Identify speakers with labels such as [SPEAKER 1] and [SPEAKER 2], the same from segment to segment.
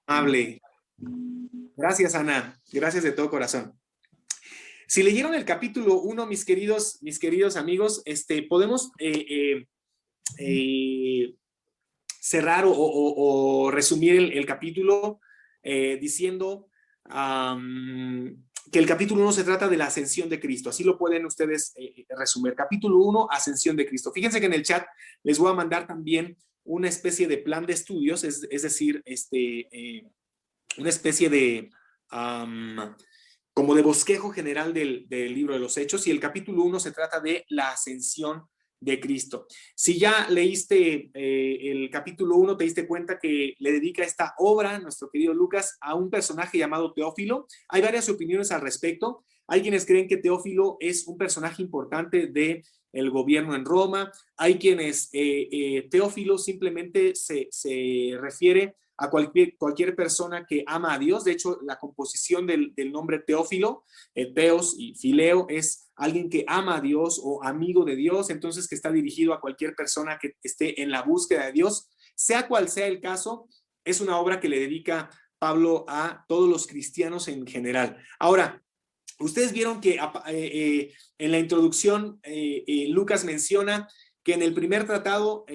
[SPEAKER 1] Amable. Gracias, Ana. Gracias de todo corazón. Si leyeron el capítulo 1, mis queridos amigos, podemos cerrar o resumir el capítulo diciendo que el capítulo 1 se trata de la ascensión de Cristo. Así lo pueden ustedes resumir. Capítulo 1, ascensión de Cristo. Fíjense que en el chat les voy a mandar también una especie de plan de estudios, es decir, una especie de como de bosquejo general del libro de los Hechos, y el capítulo 1 se trata de la ascensión de Cristo. Si ya leíste el capítulo 1, te diste cuenta que le dedica esta obra, nuestro querido Lucas, a un personaje llamado Teófilo. Hay varias opiniones al respecto. Hay quienes creen que Teófilo es un personaje importante del gobierno en Roma. Hay quienes Teófilo simplemente se refiere a cualquier persona que ama a Dios. De hecho, la composición del nombre Teófilo, Teos y Fileo, es alguien que ama a Dios o amigo de Dios, entonces que está dirigido a cualquier persona que esté en la búsqueda de Dios. Sea cual sea el caso, es una obra que le dedica Pablo a todos los cristianos en general. Ahora, ustedes vieron que en la introducción Lucas menciona que en el primer tratado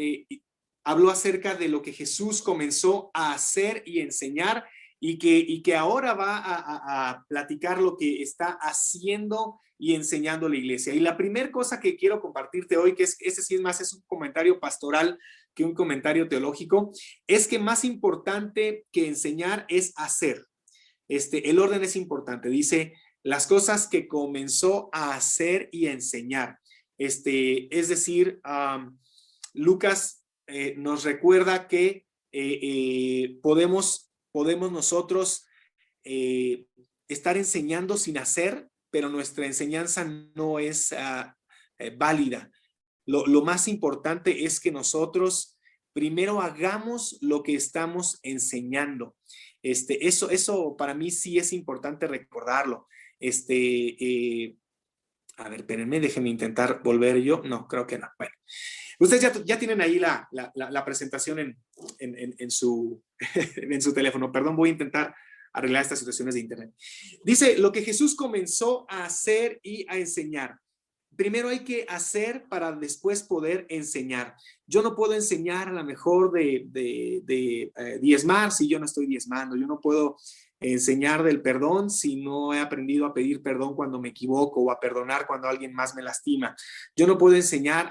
[SPEAKER 1] habló acerca de lo que Jesús comenzó a hacer y enseñar, y que ahora va a platicar lo que está haciendo y enseñando la iglesia. Y la primera cosa que quiero compartirte hoy, que ese sí es un comentario pastoral que un comentario teológico, es que más importante que enseñar es hacer. El orden es importante. Dice, las cosas que comenzó a hacer y a enseñar. Es decir, Lucas nos recuerda que podemos nosotros estar enseñando sin hacer, pero nuestra enseñanza no es válida. Lo más importante es que nosotros primero hagamos lo que estamos enseñando. Eso para mí sí es importante recordarlo. A ver, espérenme, déjenme intentar volver yo. No, creo que no. Bueno, ustedes ya tienen ahí la presentación en su, en su teléfono. Perdón, voy a intentar arreglar estas situaciones de internet. Dice, lo que Jesús comenzó a hacer y a enseñar. Primero hay que hacer para después poder enseñar. Yo no puedo enseñar a lo mejor de diezmar si yo no estoy diezmando. Yo no puedo enseñar del perdón si no he aprendido a pedir perdón cuando me equivoco o a perdonar cuando alguien más me lastima. Yo no puedo enseñar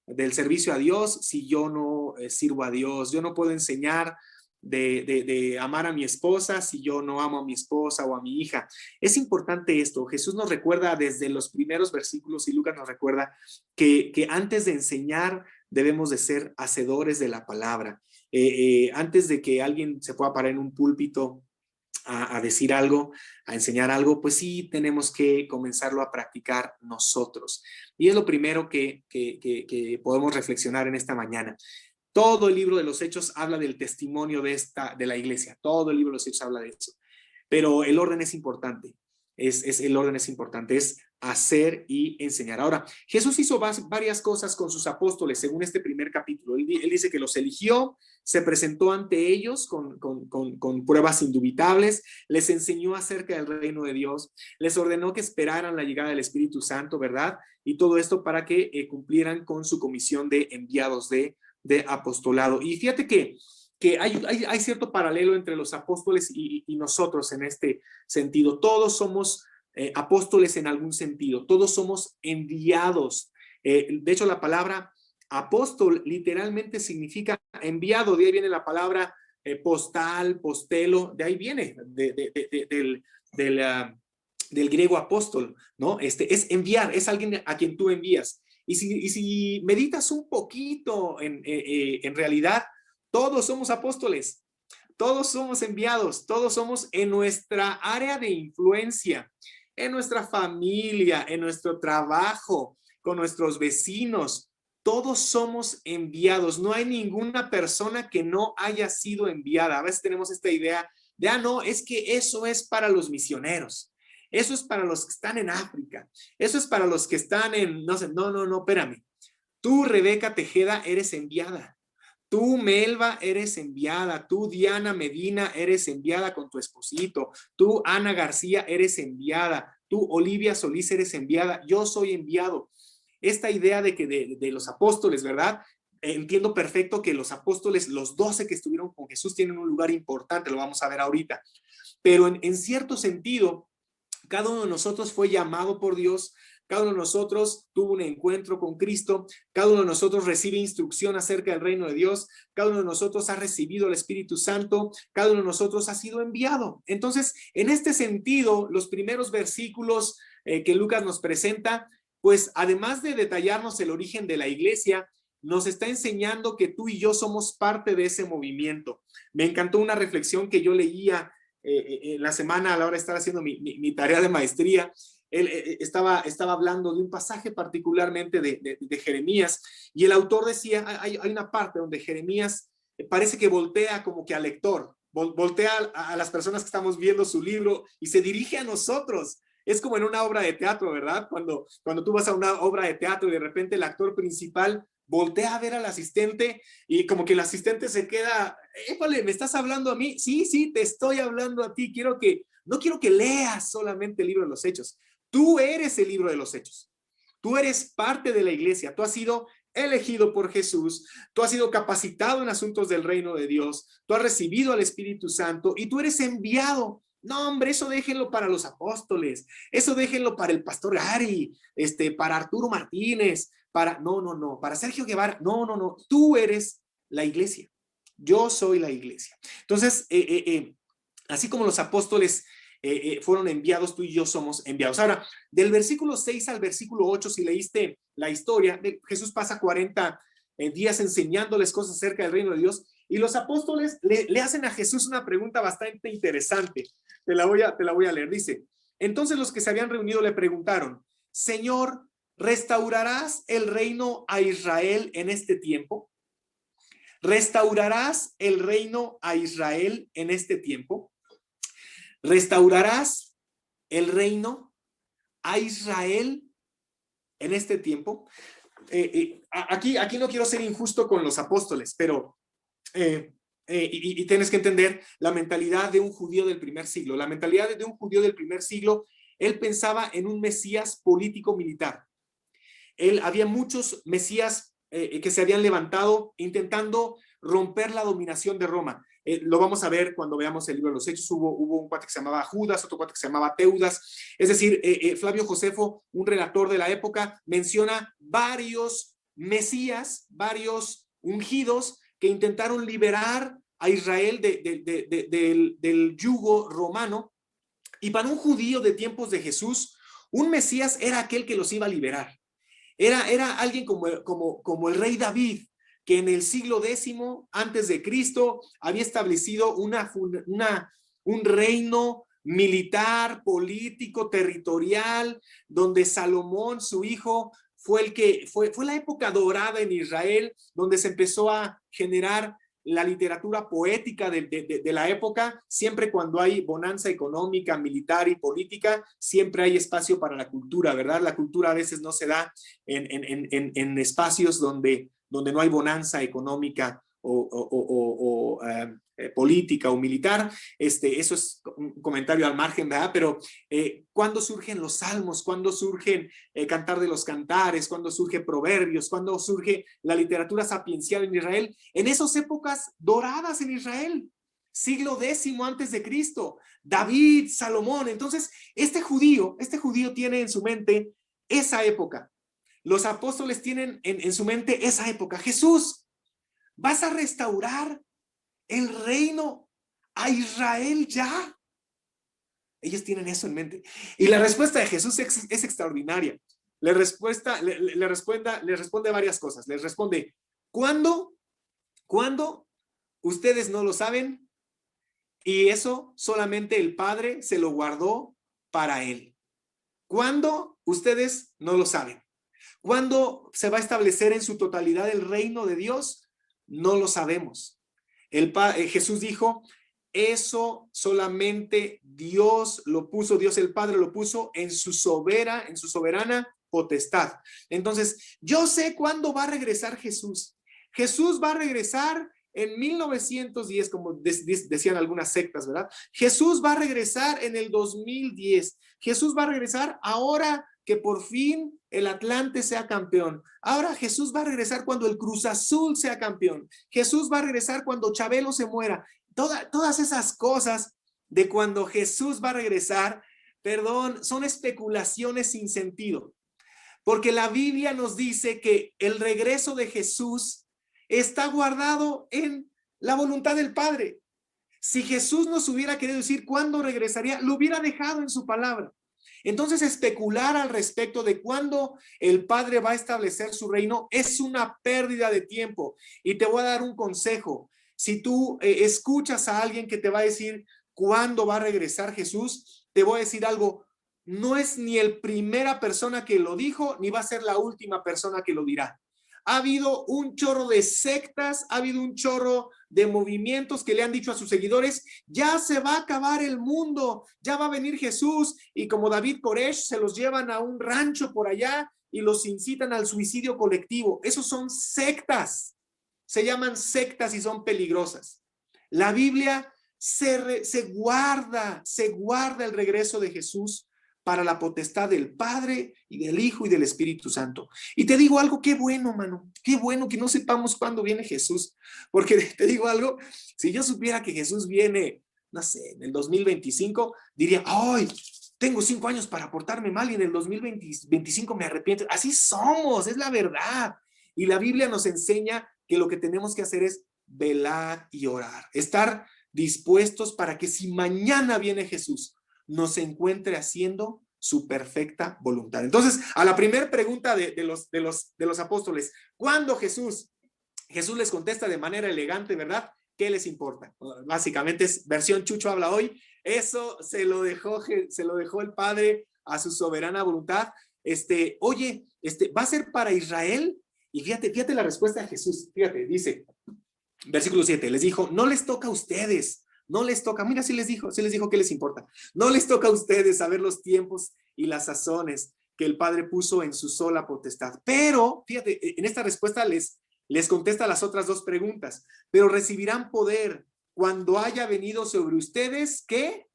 [SPEAKER 1] del servicio a Dios si yo no sirvo a Dios. Yo no puedo enseñar de amar a mi esposa si yo no amo a mi esposa o a mi hija. Es importante esto. Jesús nos recuerda desde los primeros versículos, y Lucas nos recuerda que antes de enseñar debemos de ser hacedores de la palabra. Antes de que alguien se pueda parar en un púlpito a decir algo, a enseñar algo, pues sí tenemos que comenzarlo a practicar nosotros. Y es lo primero que podemos reflexionar en esta mañana. Todo el libro de los Hechos habla del testimonio de la iglesia. Todo el libro de los Hechos habla de eso. Pero el orden es importante. El orden es importante, es hacer y enseñar. Ahora, Jesús hizo varias cosas con sus apóstoles, según este primer capítulo. Él dice que los eligió, se presentó ante ellos con pruebas indubitables, les enseñó acerca del reino de Dios, les ordenó que esperaran la llegada del Espíritu Santo, ¿verdad? Y todo esto para que cumplieran con su comisión de enviados de apostolado. Y fíjate que hay cierto paralelo entre los apóstoles y nosotros en este sentido. Todos somos apóstoles en algún sentido, todos somos enviados. De hecho, la palabra apóstol literalmente significa enviado. De ahí viene la palabra postal, postelo, de ahí viene del griego apóstol, ¿no? Es enviar, es alguien a quien tú envías. Y si meditas un poquito en realidad, todos somos apóstoles, todos somos enviados, todos somos en nuestra área de influencia, en nuestra familia, en nuestro trabajo, con nuestros vecinos. Todos somos enviados. No hay ninguna persona que no haya sido enviada. A veces tenemos esta idea de, no, es que eso es para los misioneros. Eso es para los que están en África. Eso es para los que están en, no sé, no, espérame. Tú, Rebeca Tejeda, eres enviada. Tú, Melba, eres enviada. Tú, Diana Medina, eres enviada con tu esposito. Tú, Ana García, eres enviada. Tú, Olivia Solís, eres enviada. Yo soy enviado. Esta idea de que de los apóstoles, ¿verdad? Entiendo perfecto que los apóstoles, los 12 que estuvieron con Jesús, tienen un lugar importante, lo vamos a ver ahorita. Pero en cierto sentido, cada uno de nosotros fue llamado por Dios, cada uno de nosotros tuvo un encuentro con Cristo, cada uno de nosotros recibe instrucción acerca del reino de Dios, cada uno de nosotros ha recibido el Espíritu Santo, cada uno de nosotros ha sido enviado. Entonces, en este sentido, los primeros versículos que Lucas nos presenta, pues además de detallarnos el origen de la iglesia, nos está enseñando que tú y yo somos parte de ese movimiento. Me encantó una reflexión que yo leía la semana a la hora de estar haciendo mi tarea de maestría. Él estaba hablando de un pasaje particularmente de Jeremías, y el autor decía, hay una parte donde Jeremías parece que voltea como que al lector, voltea a las personas que estamos viendo su libro y se dirige a nosotros. Es como en una obra de teatro, ¿verdad? Cuando tú vas a una obra de teatro y de repente el actor principal voltea a ver al asistente y como que el asistente se queda, épale, ¿me estás hablando a mí? Sí, sí, te estoy hablando a ti. No quiero que leas solamente el libro de los Hechos. Tú eres el libro de los Hechos. Tú eres parte de la iglesia. Tú has sido elegido por Jesús. Tú has sido capacitado en asuntos del reino de Dios. Tú has recibido al Espíritu Santo y tú eres enviado. No, hombre, eso déjenlo para los apóstoles. Eso déjenlo para el pastor Gary, para Arturo Martínez, no, para Sergio Guevara. No. Tú eres la iglesia. Yo soy la iglesia. Entonces, así como los apóstoles fueron enviados, tú y yo somos enviados. Ahora, del versículo 6 al versículo 8, si leíste la historia, Jesús pasa 40 días enseñándoles cosas acerca del reino de Dios, y los apóstoles le hacen a Jesús una pregunta bastante interesante. Te la voy a leer. Dice, entonces los que se habían reunido le preguntaron, Señor, ¿restaurarás el reino a Israel en este tiempo? ¿Restaurarás el reino a Israel en este tiempo? ¿Restaurarás el reino a Israel en este tiempo? Aquí no quiero ser injusto con los apóstoles, pero y tienes que entender la mentalidad de un judío del primer siglo. La mentalidad de un judío del primer siglo, él pensaba en un Mesías político-militar. Había muchos Mesías que se habían levantado intentando romper la dominación de Roma. Lo vamos a ver cuando veamos el libro de los Hechos. Hubo un cuate que se llamaba Judas, otro cuate que se llamaba Teudas. Es decir, Flavio Josefo, un relator de la época, menciona varios Mesías, varios ungidos que intentaron liberar a Israel del yugo romano. Y para un judío de tiempos de Jesús, un Mesías era aquel que los iba a liberar. Era alguien como el rey David, que en el siglo X antes de Cristo había establecido un reino militar, político, territorial, donde Salomón, su hijo, fue la época dorada en Israel, donde se empezó a generar la literatura poética de la época. Siempre cuando hay bonanza económica, militar y política, siempre hay espacio para la cultura, ¿verdad? La cultura a veces no se da en espacios donde no hay bonanza económica o política o militar. Eso es un comentario al margen, ¿verdad? Pero ¿cuándo surgen los salmos? ¿Cuándo surgen Cantar de los Cantares? ¿Cuándo surge Proverbios? ¿Cuándo surge la literatura sapiencial en Israel? En esas épocas doradas en Israel, siglo X antes de Cristo, David, Salomón. Entonces, este judío tiene en su mente esa época. Los apóstoles tienen en su mente esa época. Jesús, ¿vas a restaurar el reino a Israel ya? Ellos tienen eso en mente. Y la respuesta de Jesús es extraordinaria. Le responde varias cosas. Les responde, ¿cuándo? Ustedes no lo saben, y eso solamente el Padre se lo guardó para él. ¿Cuándo? Ustedes no lo saben. ¿Cuándo se va a establecer en su totalidad el reino de Dios? No lo sabemos. Jesús dijo, eso solamente Dios lo puso, Dios el Padre lo puso en su soberana potestad. Entonces, yo sé cuándo va a regresar Jesús. Jesús va a regresar en 1910, como decían algunas sectas, ¿verdad? Jesús va a regresar en el 2010. Jesús va a regresar ahora que por fin el Atlante sea campeón. Ahora Jesús va a regresar cuando el Cruz Azul sea campeón. Jesús va a regresar cuando Chabelo se muera. Todas esas cosas de cuando Jesús va a regresar, perdón, son especulaciones sin sentido. Porque la Biblia nos dice que el regreso de Jesús está guardado en la voluntad del Padre. Si Jesús nos hubiera querido decir cuándo regresaría, lo hubiera dejado en su palabra. Entonces, especular al respecto de cuándo el Padre va a establecer su reino es una pérdida de tiempo. Y te voy a dar un consejo. Si tú escuchas a alguien que te va a decir cuándo va a regresar Jesús, te voy a decir algo. No es ni el primera persona que lo dijo, ni va a ser la última persona que lo dirá. Ha habido un chorro de sectas, ha habido un chorro de movimientos que le han dicho a sus seguidores, ya se va a acabar el mundo, ya va a venir Jesús, y como David Koresh se los llevan a un rancho por allá y los incitan al suicidio colectivo. Esos son sectas, se llaman sectas y son peligrosas. La Biblia se guarda el regreso de Jesús para la potestad del Padre y del Hijo y del Espíritu Santo. Y te digo algo, qué bueno, mano, qué bueno que no sepamos cuándo viene Jesús, porque te digo algo, si yo supiera que Jesús viene, no sé, en el 2025, diría, ¡ay! Tengo 5 años para portarme mal y en el 2025 me arrepiento. Así somos, es la verdad. Y la Biblia nos enseña que lo que tenemos que hacer es velar y orar, estar dispuestos para que si mañana viene Jesús, nos encuentre haciendo su perfecta voluntad. Entonces, a la primera pregunta de los apóstoles, ¿cuándo Jesús? Jesús les contesta de manera elegante, ¿verdad? ¿Qué les importa? Básicamente es versión Chucho habla hoy. Eso se lo dejó el Padre a su soberana voluntad. Oye, ¿va a ser para Israel? Y fíjate la respuesta de Jesús. Fíjate, dice, versículo 7, les dijo, no les toca a ustedes. No les toca, mira, sí les dijo qué les importa. No les toca a ustedes saber los tiempos y las sazones que el Padre puso en su sola potestad. Pero, fíjate, en esta respuesta les contesta las otras dos preguntas. Pero recibirán poder cuando haya venido sobre ustedes, ¿qué?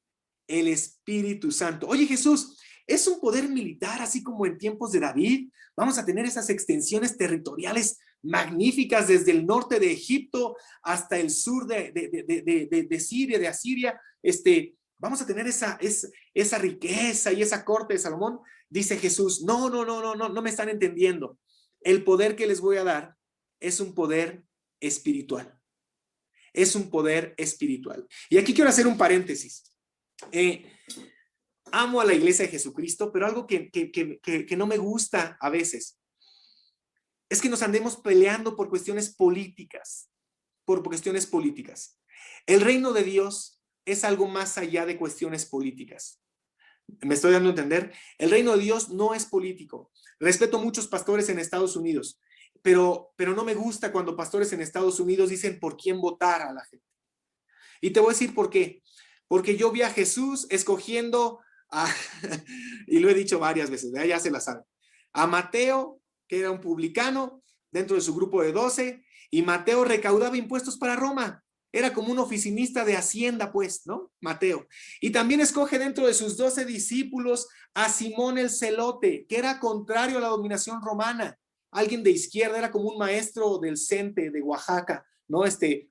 [SPEAKER 1] El Espíritu Santo. Oye, Jesús, ¿es un poder militar así como en tiempos de David? Vamos a tener esas extensiones territoriales magníficas desde el norte de Egipto hasta el sur de Siria, de Asiria. Vamos a tener esa riqueza y esa corte de Salomón. Dice Jesús, no me están entendiendo. El poder que les voy a dar es un poder espiritual. Es un poder espiritual. Y aquí quiero hacer un paréntesis. Amo a la iglesia de Jesucristo, pero algo que no me gusta a veces es que nos andemos peleando por cuestiones políticas, El reino de Dios es algo más allá de cuestiones políticas. ¿Me estoy dando a entender? El reino de Dios no es político. Respeto muchos pastores en Estados Unidos, pero no me gusta cuando pastores en Estados Unidos dicen por quién votar a la gente. Y te voy a decir por qué. Porque yo vi a Jesús escogiendo y lo he dicho varias veces, ya se la saben, a Mateo, que era un publicano dentro de su grupo de 12, y Mateo recaudaba impuestos para Roma. Era como un oficinista de Hacienda, pues, ¿no? Mateo. Y también escoge dentro de sus 12 discípulos a Simón el Celote, que era contrario a la dominación romana. Alguien de izquierda, era como un maestro del CENTE de Oaxaca, ¿no?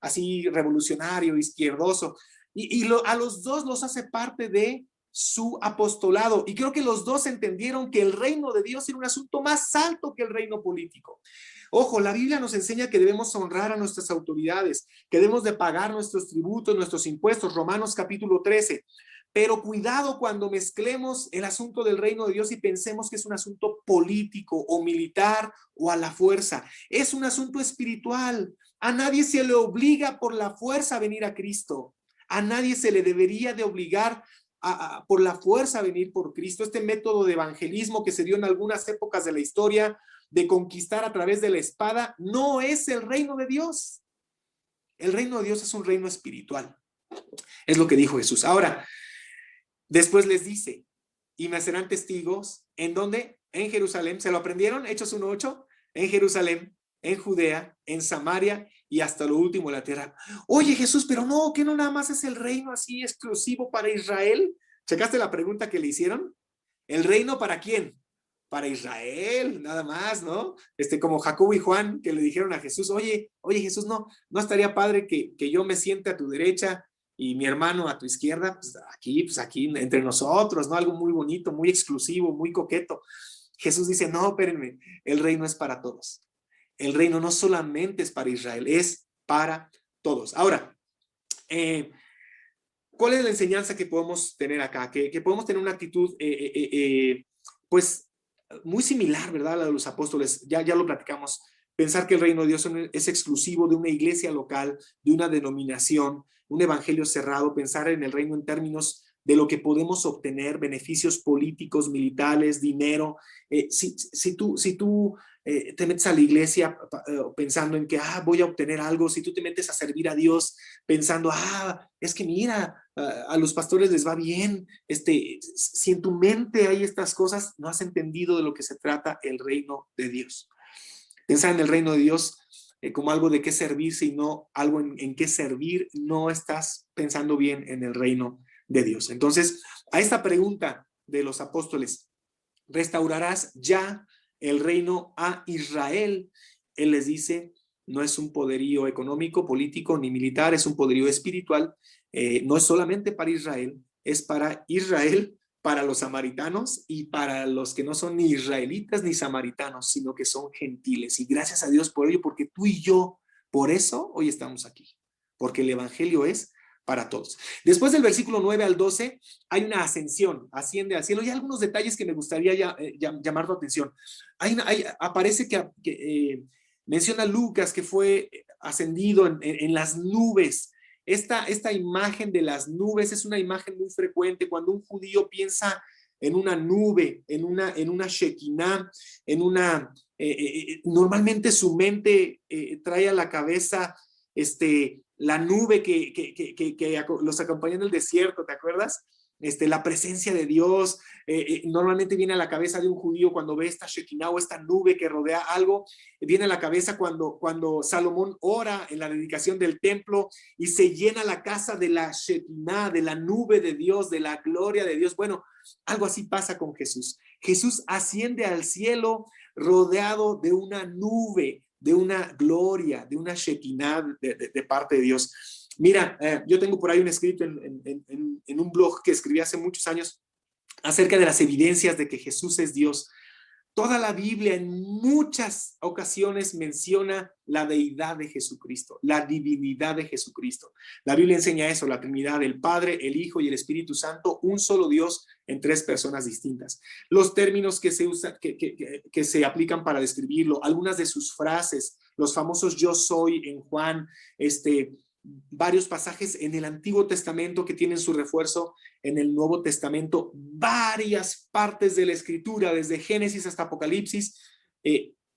[SPEAKER 1] Así revolucionario, izquierdoso. A los dos los hace parte de su apostolado. Y creo que los dos entendieron que el reino de Dios era un asunto más alto que el reino político. Ojo, la Biblia nos enseña que debemos honrar a nuestras autoridades, que debemos de pagar nuestros tributos, nuestros impuestos, Romanos capítulo 13. Pero cuidado cuando mezclemos el asunto del reino de Dios y pensemos que es un asunto político o militar o a la fuerza. Es un asunto espiritual. A nadie se le obliga por la fuerza a venir a Cristo. A nadie se le debería de obligar por la fuerza a venir por Cristo. Este método de evangelismo que se dio en algunas épocas de la historia, de conquistar a través de la espada, no es el reino de Dios. El reino de Dios es un reino espiritual. Es lo que dijo Jesús. Ahora, después les dice, y me serán testigos, ¿en dónde? En Jerusalén. ¿Se lo aprendieron? Hechos 1:8. En Jerusalén, en Judea, en Samaria y hasta lo último de la tierra. Oye, Jesús, pero no, que no nada más es el reino así exclusivo para Israel. ¿Checaste la pregunta que le hicieron? ¿El reino para quién? Para Israel, nada más, ¿no? Como Jacobo y Juan que le dijeron a Jesús, oye Jesús, no estaría padre que yo me siente a tu derecha y mi hermano a tu izquierda, pues aquí entre nosotros, ¿no? Algo muy bonito, muy exclusivo, muy coqueto. Jesús dice, no, espérenme, el reino es para todos. El reino no solamente es para Israel, es para todos. Ahora, ¿cuál es la enseñanza que podemos tener acá? Que podemos tener una actitud, pues, muy similar, ¿verdad? A la de los apóstoles. Ya lo platicamos. Pensar que el reino de Dios es exclusivo de una iglesia local, de una denominación, un evangelio cerrado. Pensar en el reino en términos de lo que podemos obtener, beneficios políticos, militares, dinero. Si tú te metes a la iglesia pensando en que voy a obtener algo, si tú te metes a servir a Dios pensando, es que mira, a los pastores les va bien, si en tu mente hay estas cosas, no has entendido de lo que se trata el reino de Dios. Pensar en el reino de Dios como algo de qué servirse y no algo en qué servir, no estás pensando bien en el reino de Dios. Entonces, a esta pregunta de los apóstoles, ¿restaurarás ya el reino a Israel? Él les dice, no es un poderío económico, político ni militar, es un poderío espiritual. No es solamente para Israel, es para Israel, para los samaritanos y para los que no son ni israelitas ni samaritanos, sino que son gentiles. Y gracias a Dios por ello, porque tú y yo, por eso hoy estamos aquí, porque el evangelio es para todos. Después del versículo 9 al 12 hay una ascensión, asciende al cielo. Y hay algunos detalles que me gustaría llamar tu atención. Aparece que menciona Lucas que fue ascendido en las nubes. Esta imagen de las nubes es una imagen muy frecuente cuando un judío piensa en una nube, en una shekinah, normalmente su mente trae a la cabeza la nube que los acompañó en el desierto, ¿te acuerdas? La presencia de Dios, normalmente viene a la cabeza de un judío cuando ve esta Shekinah o esta nube que rodea algo, viene a la cabeza cuando Salomón ora en la dedicación del templo y se llena la casa de la Shekinah, de la nube de Dios, de la gloria de Dios. Bueno, algo así pasa con Jesús. Jesús asciende al cielo rodeado de una nube, de una gloria, de una Shekinah de parte de Dios. Mira, yo tengo por ahí un escrito en un blog que escribí hace muchos años acerca de las evidencias de que Jesús es Dios. Toda la Biblia en muchas ocasiones menciona la deidad de Jesucristo, la divinidad de Jesucristo. La Biblia enseña eso, la Trinidad, el Padre, el Hijo y el Espíritu Santo, un solo Dios en tres personas distintas. Los términos que se usan, que se aplican para describirlo, algunas de sus frases, los famosos yo soy en Juan, varios pasajes en el Antiguo Testamento que tienen su refuerzo en el Nuevo Testamento, varias partes de la Escritura, desde Génesis hasta Apocalipsis,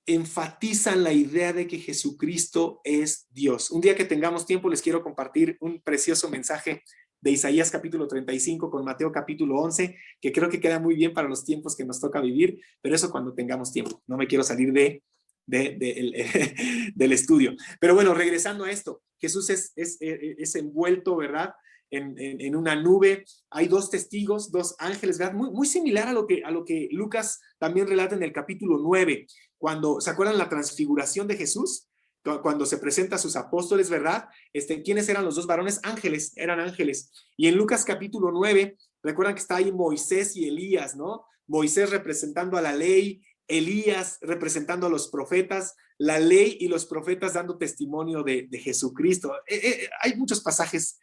[SPEAKER 1] enfatizan la idea de que Jesucristo es Dios. Un día que tengamos tiempo les quiero compartir un precioso mensaje de Isaías capítulo 35 con Mateo capítulo 11, que creo que queda muy bien para los tiempos que nos toca vivir, pero eso cuando tengamos tiempo. No me quiero salir del estudio. Pero bueno, regresando a esto, Jesús es envuelto, ¿verdad? En una nube. Hay dos testigos, dos ángeles, ¿verdad? Muy similar a lo que Lucas también relata en el capítulo 9, cuando, ¿se acuerdan la transfiguración de Jesús? Cuando se presenta a sus apóstoles, ¿verdad? ¿Quiénes eran los dos varones? Ángeles, eran ángeles. Y en Lucas capítulo 9, recuerdan que está ahí Moisés y Elías, ¿no? Moisés representando a la ley, Elías representando a los profetas, la ley y los profetas dando testimonio de Jesucristo. Hay muchos pasajes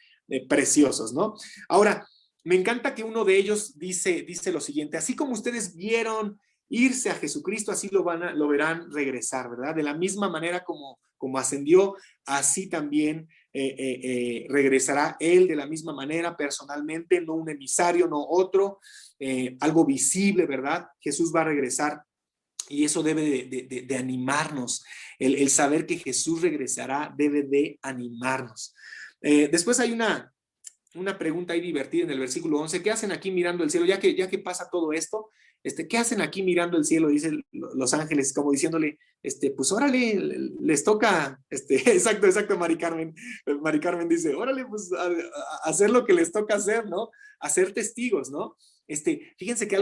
[SPEAKER 1] preciosos, ¿no? Ahora, me encanta que uno de ellos dice lo siguiente: así como ustedes vieron irse a Jesucristo, así lo verán regresar, ¿verdad? De la misma manera como ascendió, así también regresará él de la misma manera personalmente, no un emisario, no otro, algo visible, ¿verdad? Jesús va a regresar. Y eso debe de animarnos. El saber que Jesús regresará debe de animarnos. Después hay una una pregunta ahí divertida en el versículo 11. ¿Qué hacen aquí mirando el cielo? Ya que pasa todo esto, ¿qué hacen aquí mirando el cielo? Dicen los ángeles, como diciéndole, pues órale, les toca, exacto, Mari Carmen. Mari Carmen dice, órale, pues a hacer lo que les toca hacer, ¿no? A ser testigos, ¿no? Fíjense que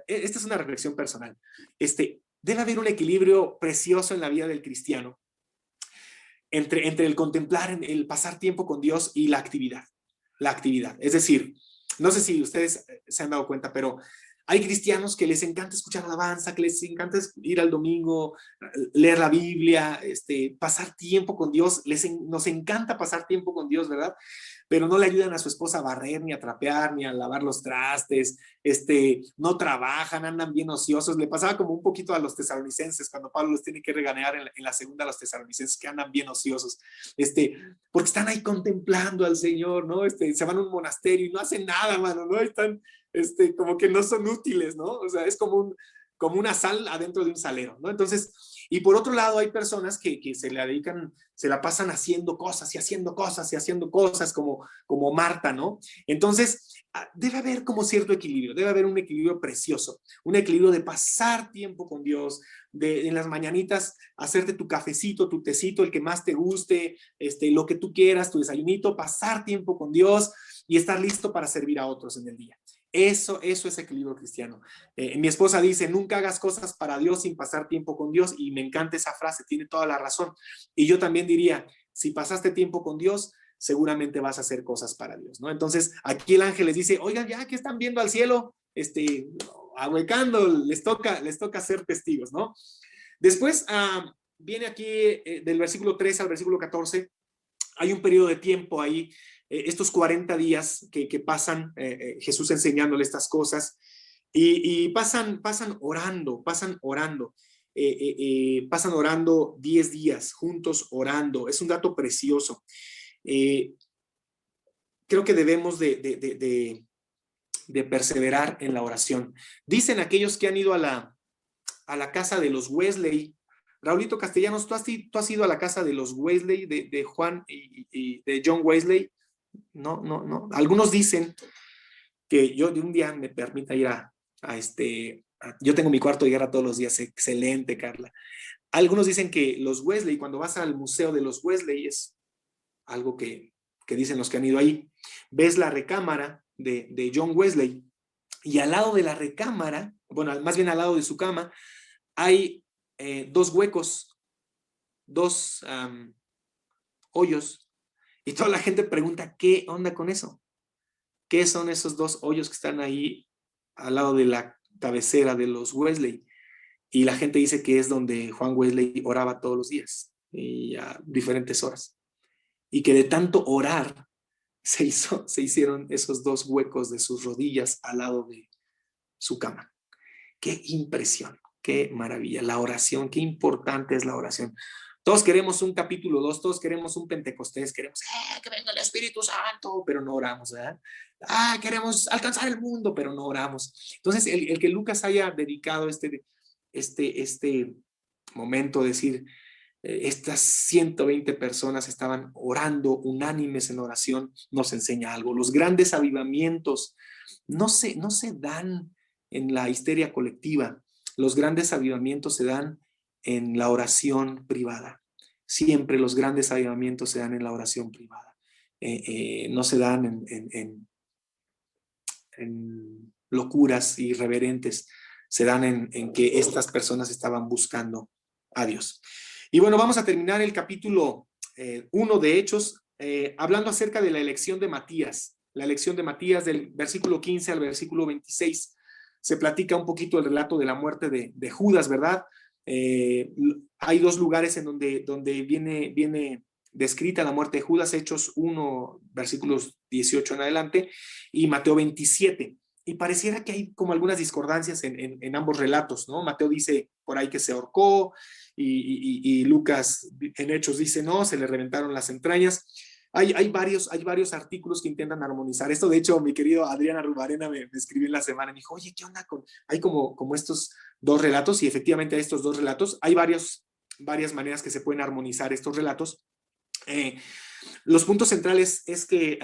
[SPEAKER 1] esta es una reflexión personal. Debe haber un equilibrio precioso en la vida del cristiano entre el contemplar, el pasar tiempo con Dios y la actividad. La actividad. Es decir, no sé si ustedes se han dado cuenta, pero hay cristianos que les encanta escuchar alabanza, que les encanta ir al domingo, leer la Biblia, pasar tiempo con Dios. Nos encanta pasar tiempo con Dios, ¿verdad? Pero no le ayudan a su esposa a barrer, ni a trapear, ni a lavar los trastes, no trabajan, andan bien ociosos. Le pasaba como un poquito a los tesalonicenses, cuando Pablo los tiene que regañar en la segunda a los tesalonicenses, que andan bien ociosos, porque están ahí contemplando al Señor, ¿no? Se van a un monasterio y no hacen nada, mano, ¿no? Están, como que no son útiles, ¿no? O sea, es como una sal adentro de un salero, ¿no? Entonces, y por otro lado, hay personas que se la dedican, se la pasan haciendo cosas y haciendo cosas y haciendo cosas, como Marta, ¿no? Entonces, debe haber como cierto equilibrio, debe haber un equilibrio precioso, un equilibrio de pasar tiempo con Dios, de en las mañanitas hacerte tu cafecito, tu tecito, el que más te guste, lo que tú quieras, tu desayunito, pasar tiempo con Dios y estar listo para servir a otros en el día. Eso es equilibrio cristiano. Mi esposa dice, nunca hagas cosas para Dios sin pasar tiempo con Dios, y me encanta esa frase, tiene toda la razón. Y yo también diría, si pasaste tiempo con Dios, seguramente vas a hacer cosas para Dios, ¿no? Entonces, aquí el ángel les dice, oigan, ya que están viendo al cielo, ahuecando, les toca ser testigos, ¿no? Después, viene aquí del versículo 3 al versículo 14, hay un periodo de tiempo ahí, estos 40 días que pasan, Jesús enseñándole estas cosas, y pasan orando, pasan orando 10 días juntos orando. Es un dato precioso. Creo que debemos de perseverar en la oración. Dicen aquellos que han ido a la casa de los Wesley. Raulito Castellanos, ¿tú has ido a la casa de los Wesley, de Juan y de John Wesley? No. Algunos dicen que yo de un día me permita ir yo tengo mi cuarto de guerra todos los días, excelente, Carla. Algunos dicen que los Wesley, cuando vas al museo de los Wesley, es algo que dicen los que han ido ahí, ves la recámara de John Wesley, y al lado de la recámara, bueno, más bien al lado de su cama, hay 2 huecos, 2 hoyos, y toda la gente pregunta, ¿qué onda con eso? ¿Qué son esos 2 hoyos que están ahí al lado de la cabecera de los Wesley? Y la gente dice que es donde Juan Wesley oraba todos los días y a diferentes horas. Y que de tanto orar se hicieron esos 2 huecos de sus rodillas al lado de su cama. ¡Qué impresión! ¡Qué maravilla! La oración, qué importante es la oración. Todos queremos un capítulo 2, todos queremos un Pentecostés, queremos que venga el Espíritu Santo, pero no oramos, ¿verdad? Queremos alcanzar el mundo, pero no oramos. Entonces, el que Lucas haya dedicado este momento, decir, estas 120 personas estaban orando unánimes en oración, nos enseña algo. Los grandes avivamientos no se dan en la histeria colectiva. Los grandes avivamientos se dan en la oración privada. Siempre los grandes avivamientos se dan en la oración privada. No se dan en locuras irreverentes, se dan en que estas personas estaban buscando a Dios. Y bueno, vamos a terminar el capítulo 1 de Hechos, hablando acerca de la elección de Matías. La elección de Matías, del versículo 15 al versículo 26. Se platica un poquito el relato de la muerte de Judas, ¿verdad? Hay 2 lugares en donde viene descrita la muerte de Judas: Hechos 1, versículos 18 en adelante, y Mateo 27. Y pareciera que hay como algunas discordancias en ambos relatos, ¿no? Mateo dice por ahí que se ahorcó, y Lucas en Hechos dice no, se le reventaron las entrañas. Hay varios artículos que intentan armonizar esto. De hecho, mi querido Adriana Rubarena me escribió en la semana y me dijo, oye, ¿qué onda hay como estos 2 relatos? Y efectivamente hay estos 2 relatos. Hay varias maneras que se pueden armonizar estos relatos. Los puntos centrales es que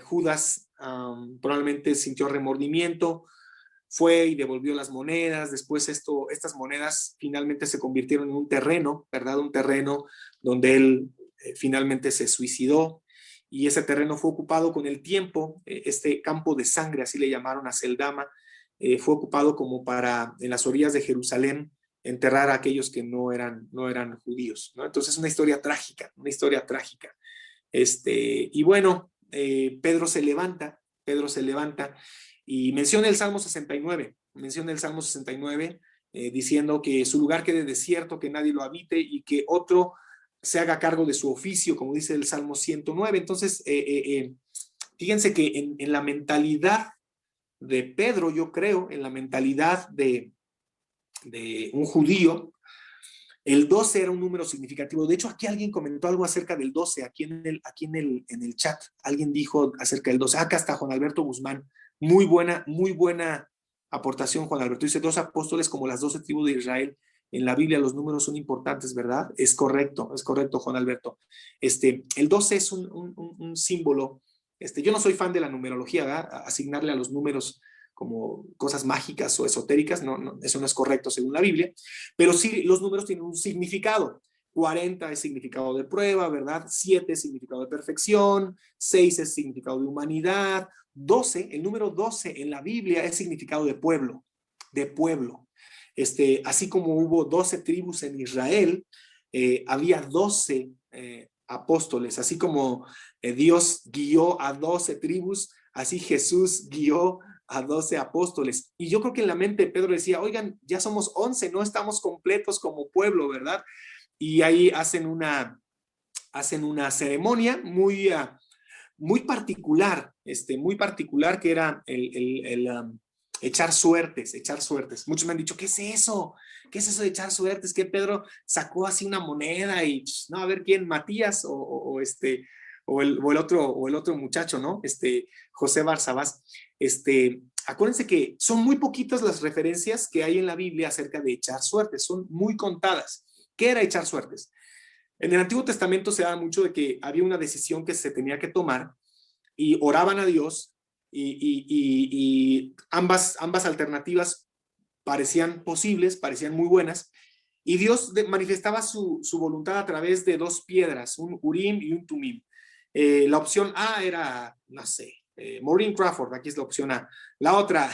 [SPEAKER 1] Judas probablemente sintió remordimiento, fue y devolvió las monedas. Después estas monedas finalmente se convirtieron en un terreno, ¿verdad? Un terreno donde él finalmente se suicidó, y ese terreno fue ocupado con el tiempo, este campo de sangre, así le llamaron a Celdama, fue ocupado como para, en las orillas de Jerusalén, enterrar a aquellos que no eran judíos, ¿no? Entonces una historia trágica, una historia trágica. Y bueno, Pedro se levanta y menciona el Salmo 69, diciendo que su lugar quede desierto, que nadie lo habite y que otro se haga cargo de su oficio, como dice el Salmo 109. Entonces, fíjense que en la mentalidad de Pedro, yo creo, en la mentalidad de un judío, el 12 era un número significativo. De hecho, aquí alguien comentó algo acerca del 12, aquí en el chat. Alguien dijo acerca del 12. Acá está Juan Alberto Guzmán. Muy buena aportación, Juan Alberto. Dice, 2 apóstoles como las 12 tribus de Israel. En la Biblia los números son importantes, ¿verdad? Es correcto, Juan Alberto. El 12 es un símbolo. Yo no soy fan de la numerología, ¿verdad? Asignarle a los números como cosas mágicas o esotéricas, no, eso no es correcto según la Biblia, pero sí los números tienen un significado. 40 es significado de prueba, ¿verdad? 7 es significado de perfección, 6 es significado de humanidad, 12, el número 12 en la Biblia es significado de pueblo, así como hubo 12 tribus en Israel, había 12 apóstoles, así como Dios guió a 12 tribus, así Jesús guió a 12 apóstoles. Y yo creo que en la mente de Pedro decía, oigan, ya somos 11, no estamos completos como pueblo, ¿verdad? Y ahí hacen una ceremonia muy particular, que era el echar suertes. Muchos me han dicho, ¿qué es eso? ¿Qué es eso de echar suertes? Que Pedro sacó así una moneda y, no, a ver quién, Matías o el otro muchacho, ¿no? José Barsabás. Acuérdense que son muy poquitas las referencias que hay en la Biblia acerca de echar suertes, son muy contadas. ¿Qué era echar suertes? En el Antiguo Testamento se da mucho de que había una decisión que se tenía que tomar y oraban a Dios y ambas alternativas parecían posibles, parecían muy buenas, y Dios manifestaba su voluntad a través de 2 piedras, un Urim y un Tumim. La opción A era, no sé, Maureen Crawford, aquí es la opción A. La otra,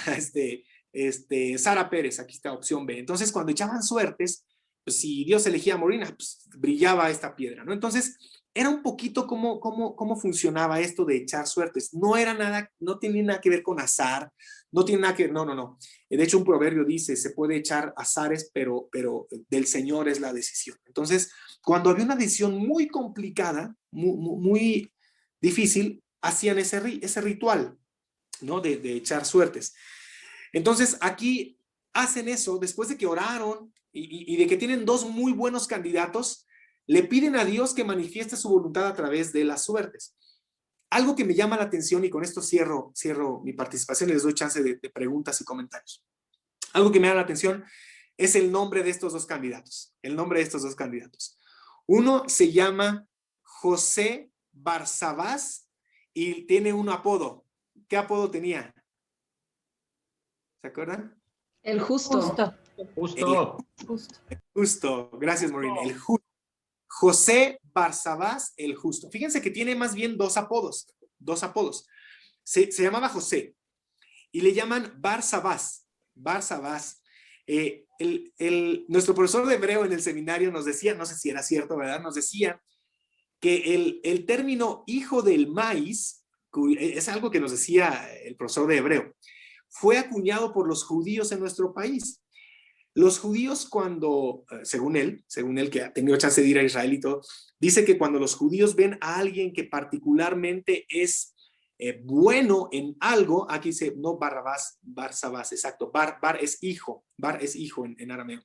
[SPEAKER 1] Sara Pérez, aquí está opción B. Entonces, cuando echaban suertes, pues si Dios elegía a Maureen, pues brillaba esta piedra, ¿no? Entonces, era un poquito cómo funcionaba esto de echar suertes. No era nada, no tenía nada que ver con azar, no tiene nada que ver, no. De hecho, un proverbio dice, se puede echar azares, pero del Señor es la decisión. Entonces, cuando había una decisión muy complicada, muy difícil, hacían ese ritual, ¿no? De echar suertes. Entonces, aquí hacen eso, después de que oraron y de que tienen 2 muy buenos candidatos, le piden a Dios que manifieste su voluntad a través de las suertes. Algo que me llama la atención, y con esto cierro mi participación y les doy chance de preguntas y comentarios. Algo que me llama la atención es el nombre de estos 2 candidatos. Uno se llama José Barsabás y tiene un apodo. ¿Qué apodo tenía? ¿Se acuerdan?
[SPEAKER 2] El justo.
[SPEAKER 1] El justo. Gracias, Maureen. El justo. José Barsabás, el justo. Fíjense que tiene más bien 2 apodos. Se llamaba José y le llaman Barsabás. Nuestro profesor de hebreo en el seminario nos decía, no sé si era cierto, ¿verdad? Nos decía que el término hijo del maíz, es algo que nos decía el profesor de hebreo, fue acuñado por los judíos en nuestro país. Los judíos cuando, según él que ha tenido chance de ir a Israel y todo, dice que cuando los judíos ven a alguien que particularmente es bueno en algo, aquí dice, no Barsabás, exacto, Bar es hijo en arameo,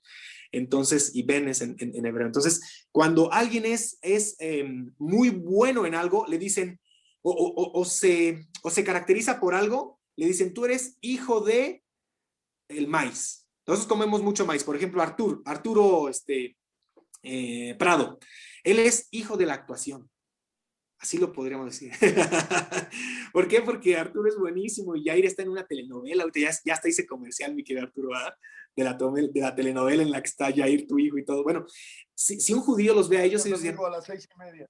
[SPEAKER 1] entonces, y Ben es en hebreo. Entonces, cuando alguien es muy bueno en algo, le dicen, o se caracteriza por algo, le dicen, tú eres hijo de el maíz. Nosotros comemos mucho maíz. Por ejemplo, Arturo Prado. Él es hijo de la actuación. Así lo podríamos decir. ¿Por qué? Porque Arturo es buenísimo y Yair está en una telenovela. Ahorita ya hasta hice comercial, mi querido Arturo, ¿verdad? De la telenovela en la que está Yair, tu hijo y todo. Bueno, si un judío los ve a ellos dicen,
[SPEAKER 2] a las 6:30.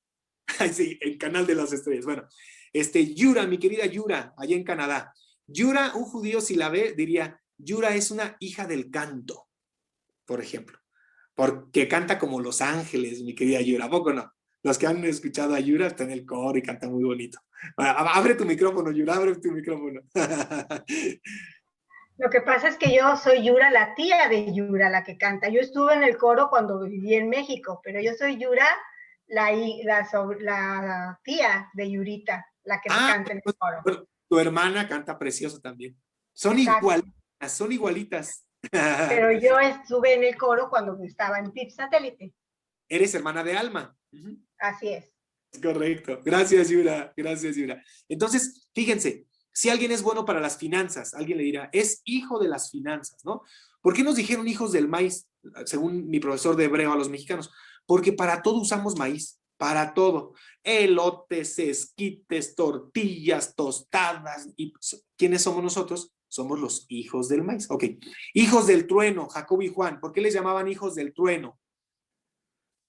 [SPEAKER 1] ay, sí, el canal de las estrellas. Bueno, Yura, mi querida Yura, allá en Canadá. Yura, un judío si la ve diría, Yura es una hija del canto, por ejemplo, porque canta como los ángeles, mi querida Yura. ¿A poco no? Los que han escuchado a Yura está en el coro y canta muy bonito. Abre tu micrófono, Yura, abre tu micrófono.
[SPEAKER 3] Lo que pasa es que yo soy Yura, la tía de Yura, la que canta. Yo estuve en el coro cuando viví en México, pero yo soy Yura, la tía de Yurita, la que canta en el coro.
[SPEAKER 1] Bueno, tu hermana canta precioso también. Son igualitas.
[SPEAKER 3] Pero yo estuve en el coro cuando estaba en PIP Satélite.
[SPEAKER 1] Eres hermana de Alma.
[SPEAKER 3] Así es.
[SPEAKER 1] Correcto. Gracias, Yura. Gracias, Yura. Entonces, fíjense, si alguien es bueno para las finanzas, alguien le dirá, es hijo de las finanzas, ¿no? ¿Por qué nos dijeron hijos del maíz, según mi profesor de hebreo a los mexicanos? Porque para todo usamos maíz, para todo. Elotes, esquites, tortillas, tostadas. ¿Y quiénes somos nosotros? Somos los hijos del maíz. Ok. Hijos del trueno, Jacob y Juan. ¿Por qué les llamaban hijos del trueno?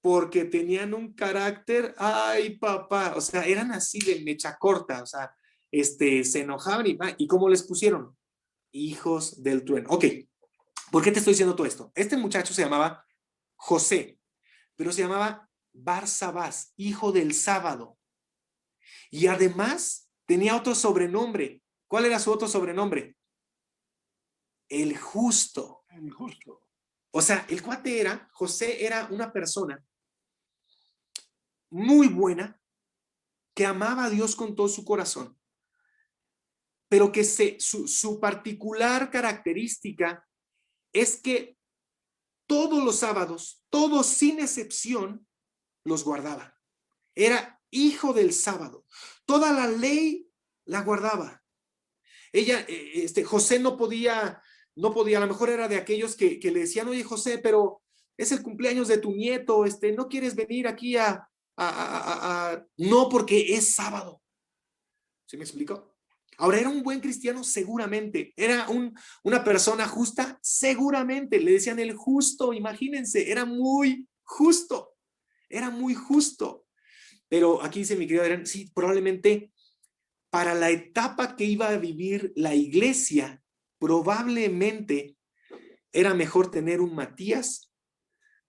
[SPEAKER 1] Porque tenían un carácter, ay papá, o sea, eran así de mecha corta, o sea, se enojaban y ¿cómo les pusieron? Hijos del trueno. Ok, ¿por qué te estoy diciendo todo esto? Este muchacho se llamaba José, pero se llamaba Barsabás, hijo del sábado. Y además tenía otro sobrenombre. ¿Cuál era su otro sobrenombre? El justo.
[SPEAKER 2] El justo.
[SPEAKER 1] O sea, el cuate José era una persona muy buena, que amaba a Dios con todo su corazón, pero que su particular característica es que todos los sábados, todos sin excepción, los guardaba. Era hijo del sábado. Toda la ley la guardaba. José no podía, a lo mejor era de aquellos que le decían, oye José, pero es el cumpleaños de tu nieto, ¿no quieres venir aquí no, porque es sábado? ¿Sí me explico? Ahora, ¿era un buen cristiano? Seguramente. ¿Era una persona justa? Seguramente. Le decían el justo, imagínense, era muy justo. Era muy justo. Pero aquí dice mi querido Adrián, sí, probablemente para la etapa que iba a vivir la iglesia, probablemente era mejor tener un Matías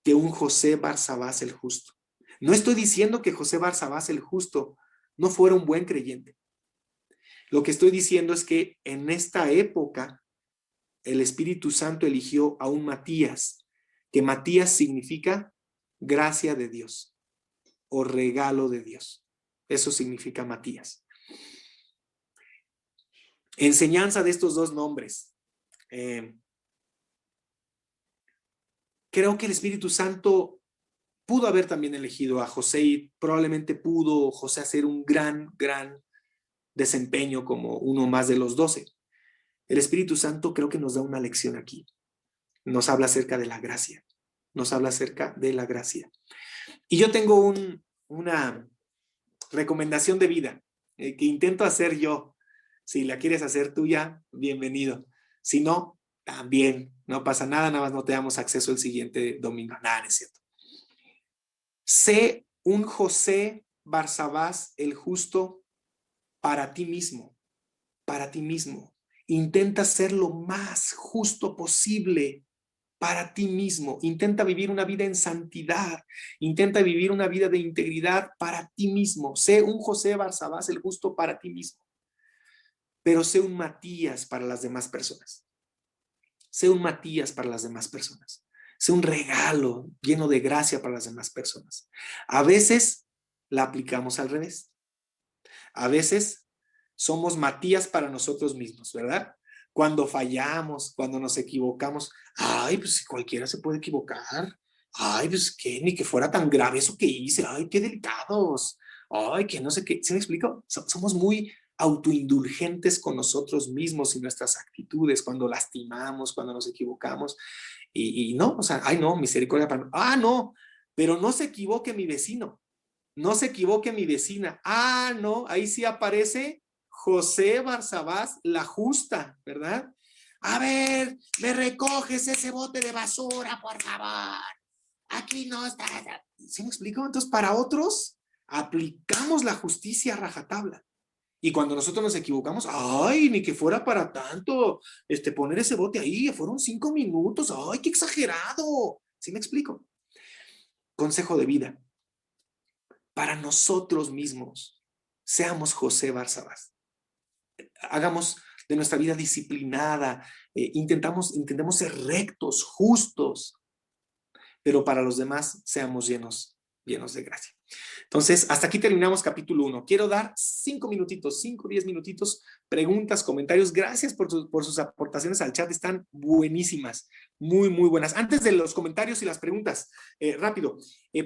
[SPEAKER 1] que un José Barsabás el justo. No estoy diciendo que José Barsabás el justo no fuera un buen creyente. Lo que estoy diciendo es que en esta época el Espíritu Santo eligió a un Matías, que Matías significa gracia de Dios o regalo de Dios. Eso significa Matías. Enseñanza de estos dos nombres. Creo que el Espíritu Santo pudo haber también elegido a José y probablemente pudo José hacer un gran desempeño como uno más de los 12. El Espíritu Santo creo que nos da una lección aquí. Nos habla acerca de la gracia. Nos habla acerca de la gracia. Y yo tengo una recomendación de vida que intento hacer yo. Si la quieres hacer tuya, bienvenido. Si no, también no pasa nada, nada más no te damos acceso el siguiente domingo. Nada, no es cierto. Sé un José Barsabás el justo para ti mismo. Para ti mismo. Intenta ser lo más justo posible para ti mismo. Intenta vivir una vida en santidad. Intenta vivir una vida de integridad para ti mismo. Sé un José Barsabás el justo para ti mismo. Pero sé un Matías para las demás personas. Sé un Matías para las demás personas. Sé un regalo lleno de gracia para las demás personas. A veces la aplicamos al revés. A veces somos Matías para nosotros mismos, ¿verdad? Cuando fallamos, cuando nos equivocamos, ay, pues cualquiera se puede equivocar. Ay, pues que ni que fuera tan grave eso que hice. Ay, qué delicados. Ay, que no sé qué. ¿Se me explico? Somos muy autoindulgentes con nosotros mismos y nuestras actitudes cuando lastimamos, cuando nos equivocamos. Y no, o sea, ay, no, misericordia para mí. Ah, no, pero no se equivoque mi vecino. no se equivoque mi vecina. Ah, no, ahí sí aparece José Barsabás, la justa, ¿verdad? A ver, me recoges ese bote de basura, por favor. Aquí no está. ¿Sí me explico? Entonces, para otros, aplicamos la justicia a rajatabla. Y cuando nosotros nos equivocamos, ay, ni que fuera para tanto, poner ese bote ahí, fueron 5 minutos, ay, qué exagerado. ¿Sí me explico? Consejo de vida. Para nosotros mismos, seamos José Barsabás. Hagamos de nuestra vida disciplinada, intentemos ser rectos, justos, pero para los demás seamos llenos de gracia. Entonces, hasta aquí terminamos capítulo 1. Quiero dar 5 minutitos, 5, 10 minutitos, preguntas, comentarios. Gracias por sus aportaciones al chat, están buenísimas, muy, muy buenas. Antes de los comentarios y las preguntas, rápido,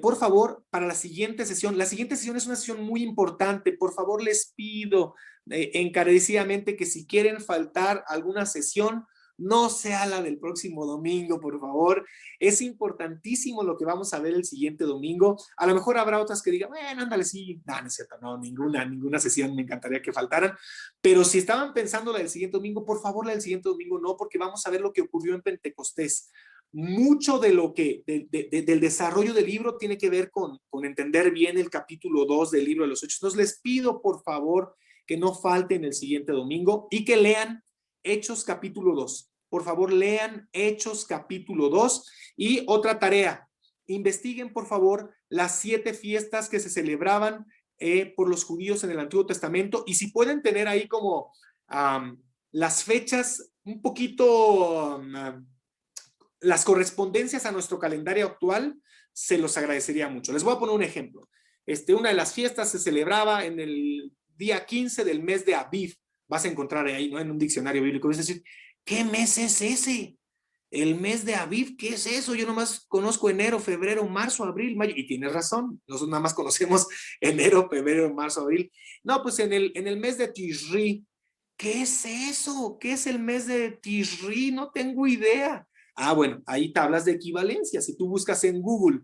[SPEAKER 1] por favor, para la siguiente sesión es una sesión muy importante. Por favor, les pido encarecidamente que si quieren faltar alguna sesión, no sea la del próximo domingo, por favor. Es importantísimo lo que vamos a ver el siguiente domingo. A lo mejor habrá otras que digan, bueno, ándale, sí. No, no es cierto, no, ninguna sesión me encantaría que faltaran. Pero si estaban pensando la del siguiente domingo, por favor, la del siguiente domingo no, porque vamos a ver lo que ocurrió en Pentecostés. Mucho de lo que, del desarrollo del libro tiene que ver con entender bien el capítulo 2 del libro de los Hechos. Entonces les pido, por favor, que no falten el siguiente domingo y que lean Hechos capítulo 2. Por favor, lean Hechos capítulo 2. Y otra tarea, investiguen por favor las 7 fiestas que se celebraban por los judíos en el Antiguo Testamento, y si pueden tener ahí como las fechas un poquito, las correspondencias a nuestro calendario actual, se los agradecería mucho. Les voy a poner un ejemplo. Una de las fiestas se celebraba en el día 15 del mes de Aviv. Vas a encontrar ahí, ¿no? En un diccionario bíblico. Vas a decir, ¿qué mes es ese? El mes de Aviv, ¿qué es eso? Yo nomás conozco enero, febrero, marzo, abril, mayo. Y tienes razón, nosotros nada más conocemos enero, febrero, marzo, abril. No, pues en el mes de Tishri. ¿Qué es eso? ¿Qué es el mes de Tishri? No tengo idea. Ah, bueno, ahí tablas de equivalencia. Si tú buscas en Google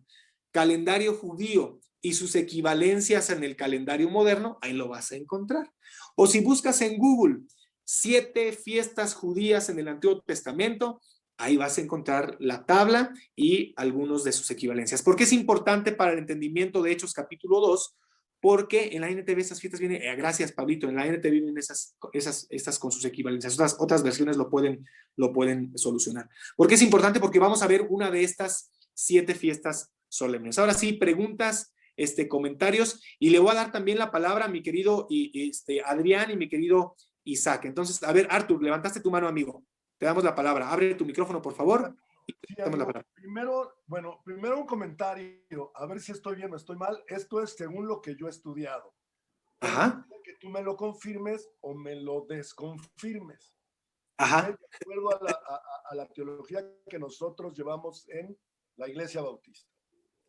[SPEAKER 1] calendario judío y sus equivalencias en el calendario moderno, ahí lo vas a encontrar. O si buscas en Google 7 fiestas judías en el Antiguo Testamento, ahí vas a encontrar la tabla y algunos de sus equivalencias. ¿Por qué es importante para el entendimiento de Hechos capítulo 2? Porque en la NTV esas fiestas vienen, gracias Pablito, en la NTV vienen estas con sus equivalencias. Otras versiones lo pueden solucionar. ¿Por qué es importante? Porque vamos a ver una de estas 7 fiestas solemnes. Ahora sí, preguntas, comentarios, y le voy a dar también la palabra a mi querido Adrián y mi querido Isaac. Entonces, a ver, Artur, levantaste tu mano, amigo. Te damos la palabra. Abre tu micrófono, por favor. Y
[SPEAKER 2] sí, amigo, primero un comentario, a ver si estoy bien o estoy mal. Esto es según lo que yo he estudiado.
[SPEAKER 1] Ajá.
[SPEAKER 2] Que tú me lo confirmes o me lo desconfirmes.
[SPEAKER 1] Ajá.
[SPEAKER 2] De acuerdo a la teología que nosotros llevamos en la Iglesia Bautista.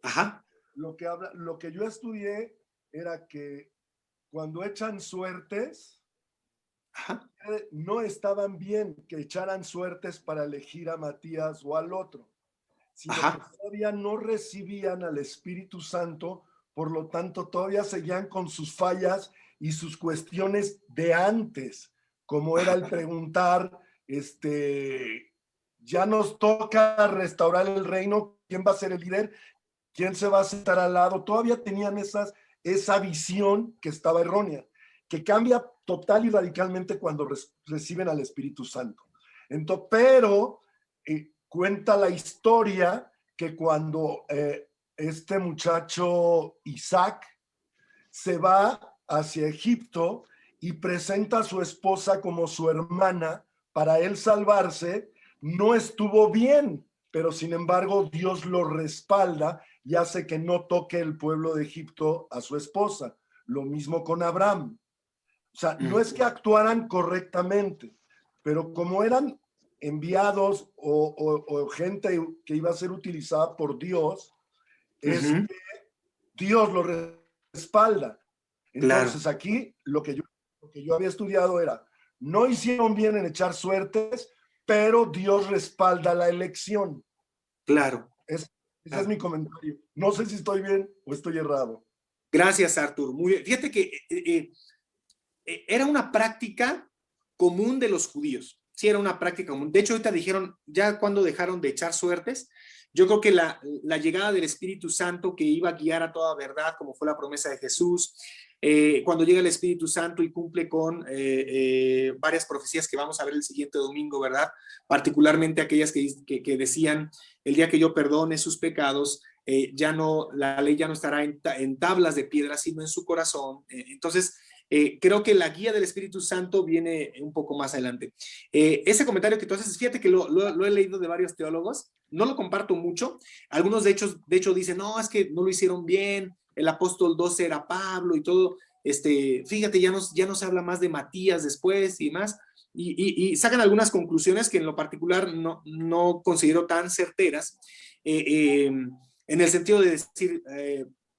[SPEAKER 1] Ajá.
[SPEAKER 2] Lo que yo estudié era que cuando echan suertes,
[SPEAKER 1] ajá,
[SPEAKER 2] no estaban bien que echaran suertes para elegir a Matías o al otro, sino
[SPEAKER 1] ajá,
[SPEAKER 2] que todavía no recibían al Espíritu Santo, por lo tanto todavía seguían con sus fallas y sus cuestiones de antes, como era el preguntar, ya nos toca restaurar el reino, ¿quién va a ser el líder? ¿Quién se va a sentar al lado? Todavía tenían esa visión que estaba errónea, que cambia total y radicalmente cuando reciben al Espíritu Santo. Entonces, pero cuenta la historia que cuando este muchacho Isaac se va hacia Egipto y presenta a su esposa como su hermana para él salvarse, no estuvo bien, pero sin embargo Dios lo respalda y hace que no toque el pueblo de Egipto a su esposa. Lo mismo con Abraham. O sea, no es que actuaran correctamente, pero como eran enviados o gente que iba a ser utilizada por Dios, Dios lo respalda. Entonces claro. Aquí lo que yo había estudiado era, no hicieron bien en echar suertes, pero Dios respalda la elección.
[SPEAKER 1] Claro.
[SPEAKER 2] Ese es mi comentario. No sé si estoy bien o estoy errado.
[SPEAKER 1] Gracias, Artur. Muy bien. Fíjate que era una práctica común de los judíos. Sí, era una práctica común. De hecho, ahorita dijeron, ya cuando dejaron de echar suertes, yo creo que la llegada del Espíritu Santo que iba a guiar a toda verdad, como fue la promesa de Jesús, cuando llega el Espíritu Santo y cumple con varias profecías que vamos a ver el siguiente domingo, ¿verdad? Particularmente aquellas que decían, el día que yo perdone sus pecados, ya no, la ley ya no estará en tablas de piedra, sino en su corazón. Entonces, creo que la guía del Espíritu Santo viene un poco más adelante. Ese comentario que tú haces, fíjate que lo he leído de varios teólogos, no lo comparto mucho. Algunos de hecho dicen, no, es que no lo hicieron bien, el apóstol 12 era Pablo y todo. Fíjate, ya no se habla más de Matías después y más. Y sacan algunas conclusiones que en lo particular no considero tan certeras, en el sentido de decir,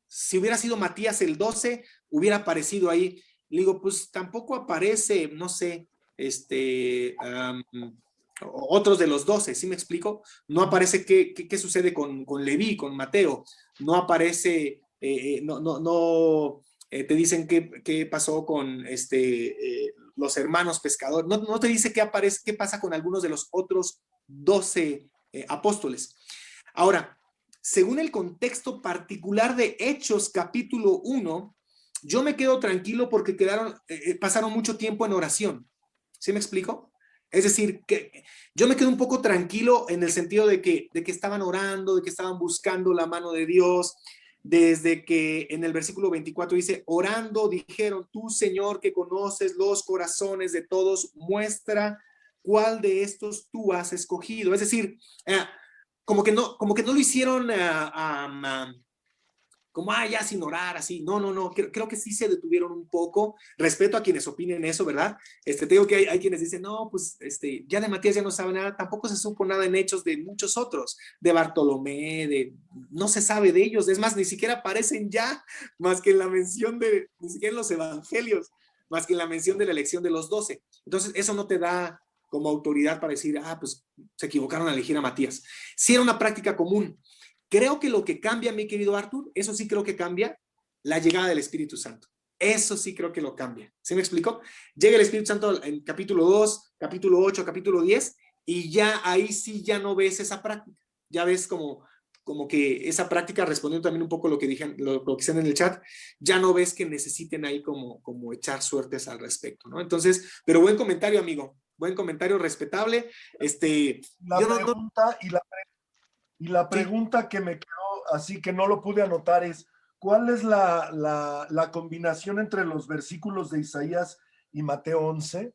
[SPEAKER 1] si hubiera sido Matías el 12, hubiera aparecido ahí. Le digo, pues tampoco aparece, no sé, otros de los 12, ¿sí me explico? No aparece qué sucede con Leví, con Mateo, no aparece, te dicen qué pasó con los hermanos pescadores, no te dice qué pasa con algunos de los otros 12 apóstoles. Ahora, según el contexto particular de Hechos capítulo 1, yo me quedo tranquilo porque pasaron mucho tiempo en oración. ¿Sí me explico? Es decir, que yo me quedo un poco tranquilo en el sentido de que estaban orando, de que estaban buscando la mano de Dios, desde que en el versículo 24 dice, orando dijeron, tú Señor que conoces los corazones de todos, muestra cuál de estos tú has escogido. Es decir, como que no lo hicieron como, ya sin orar, así. No. Creo que sí se detuvieron un poco. Respeto a quienes opinen eso, ¿verdad? Te digo que hay quienes dicen, no, pues ya de Matías ya no sabe nada. Tampoco se supo nada en Hechos de muchos otros, de Bartolomé, no se sabe de ellos. Es más, ni siquiera aparecen ya, más que en la mención ni siquiera en los evangelios, más que en la mención de la elección de los 12. Entonces, eso no te da como autoridad para decir, pues se equivocaron al elegir a Matías. Sí era una práctica común. Creo que lo que cambia, mi querido Artur, eso sí creo que cambia, la llegada del Espíritu Santo. Eso sí creo que lo cambia. ¿Sí me explico? Llega el Espíritu Santo en capítulo 2, capítulo 8, capítulo 10, y ya ahí sí ya no ves esa práctica. Ya ves como que esa práctica, respondiendo también un poco lo que dicen en el chat, ya no ves que necesiten ahí como echar suertes al respecto, ¿no? Entonces, pero buen comentario, amigo. Buen comentario, respetable.
[SPEAKER 2] La pregunta que me quedó así que no lo pude anotar es, ¿cuál es la combinación entre los versículos de Isaías y Mateo 11?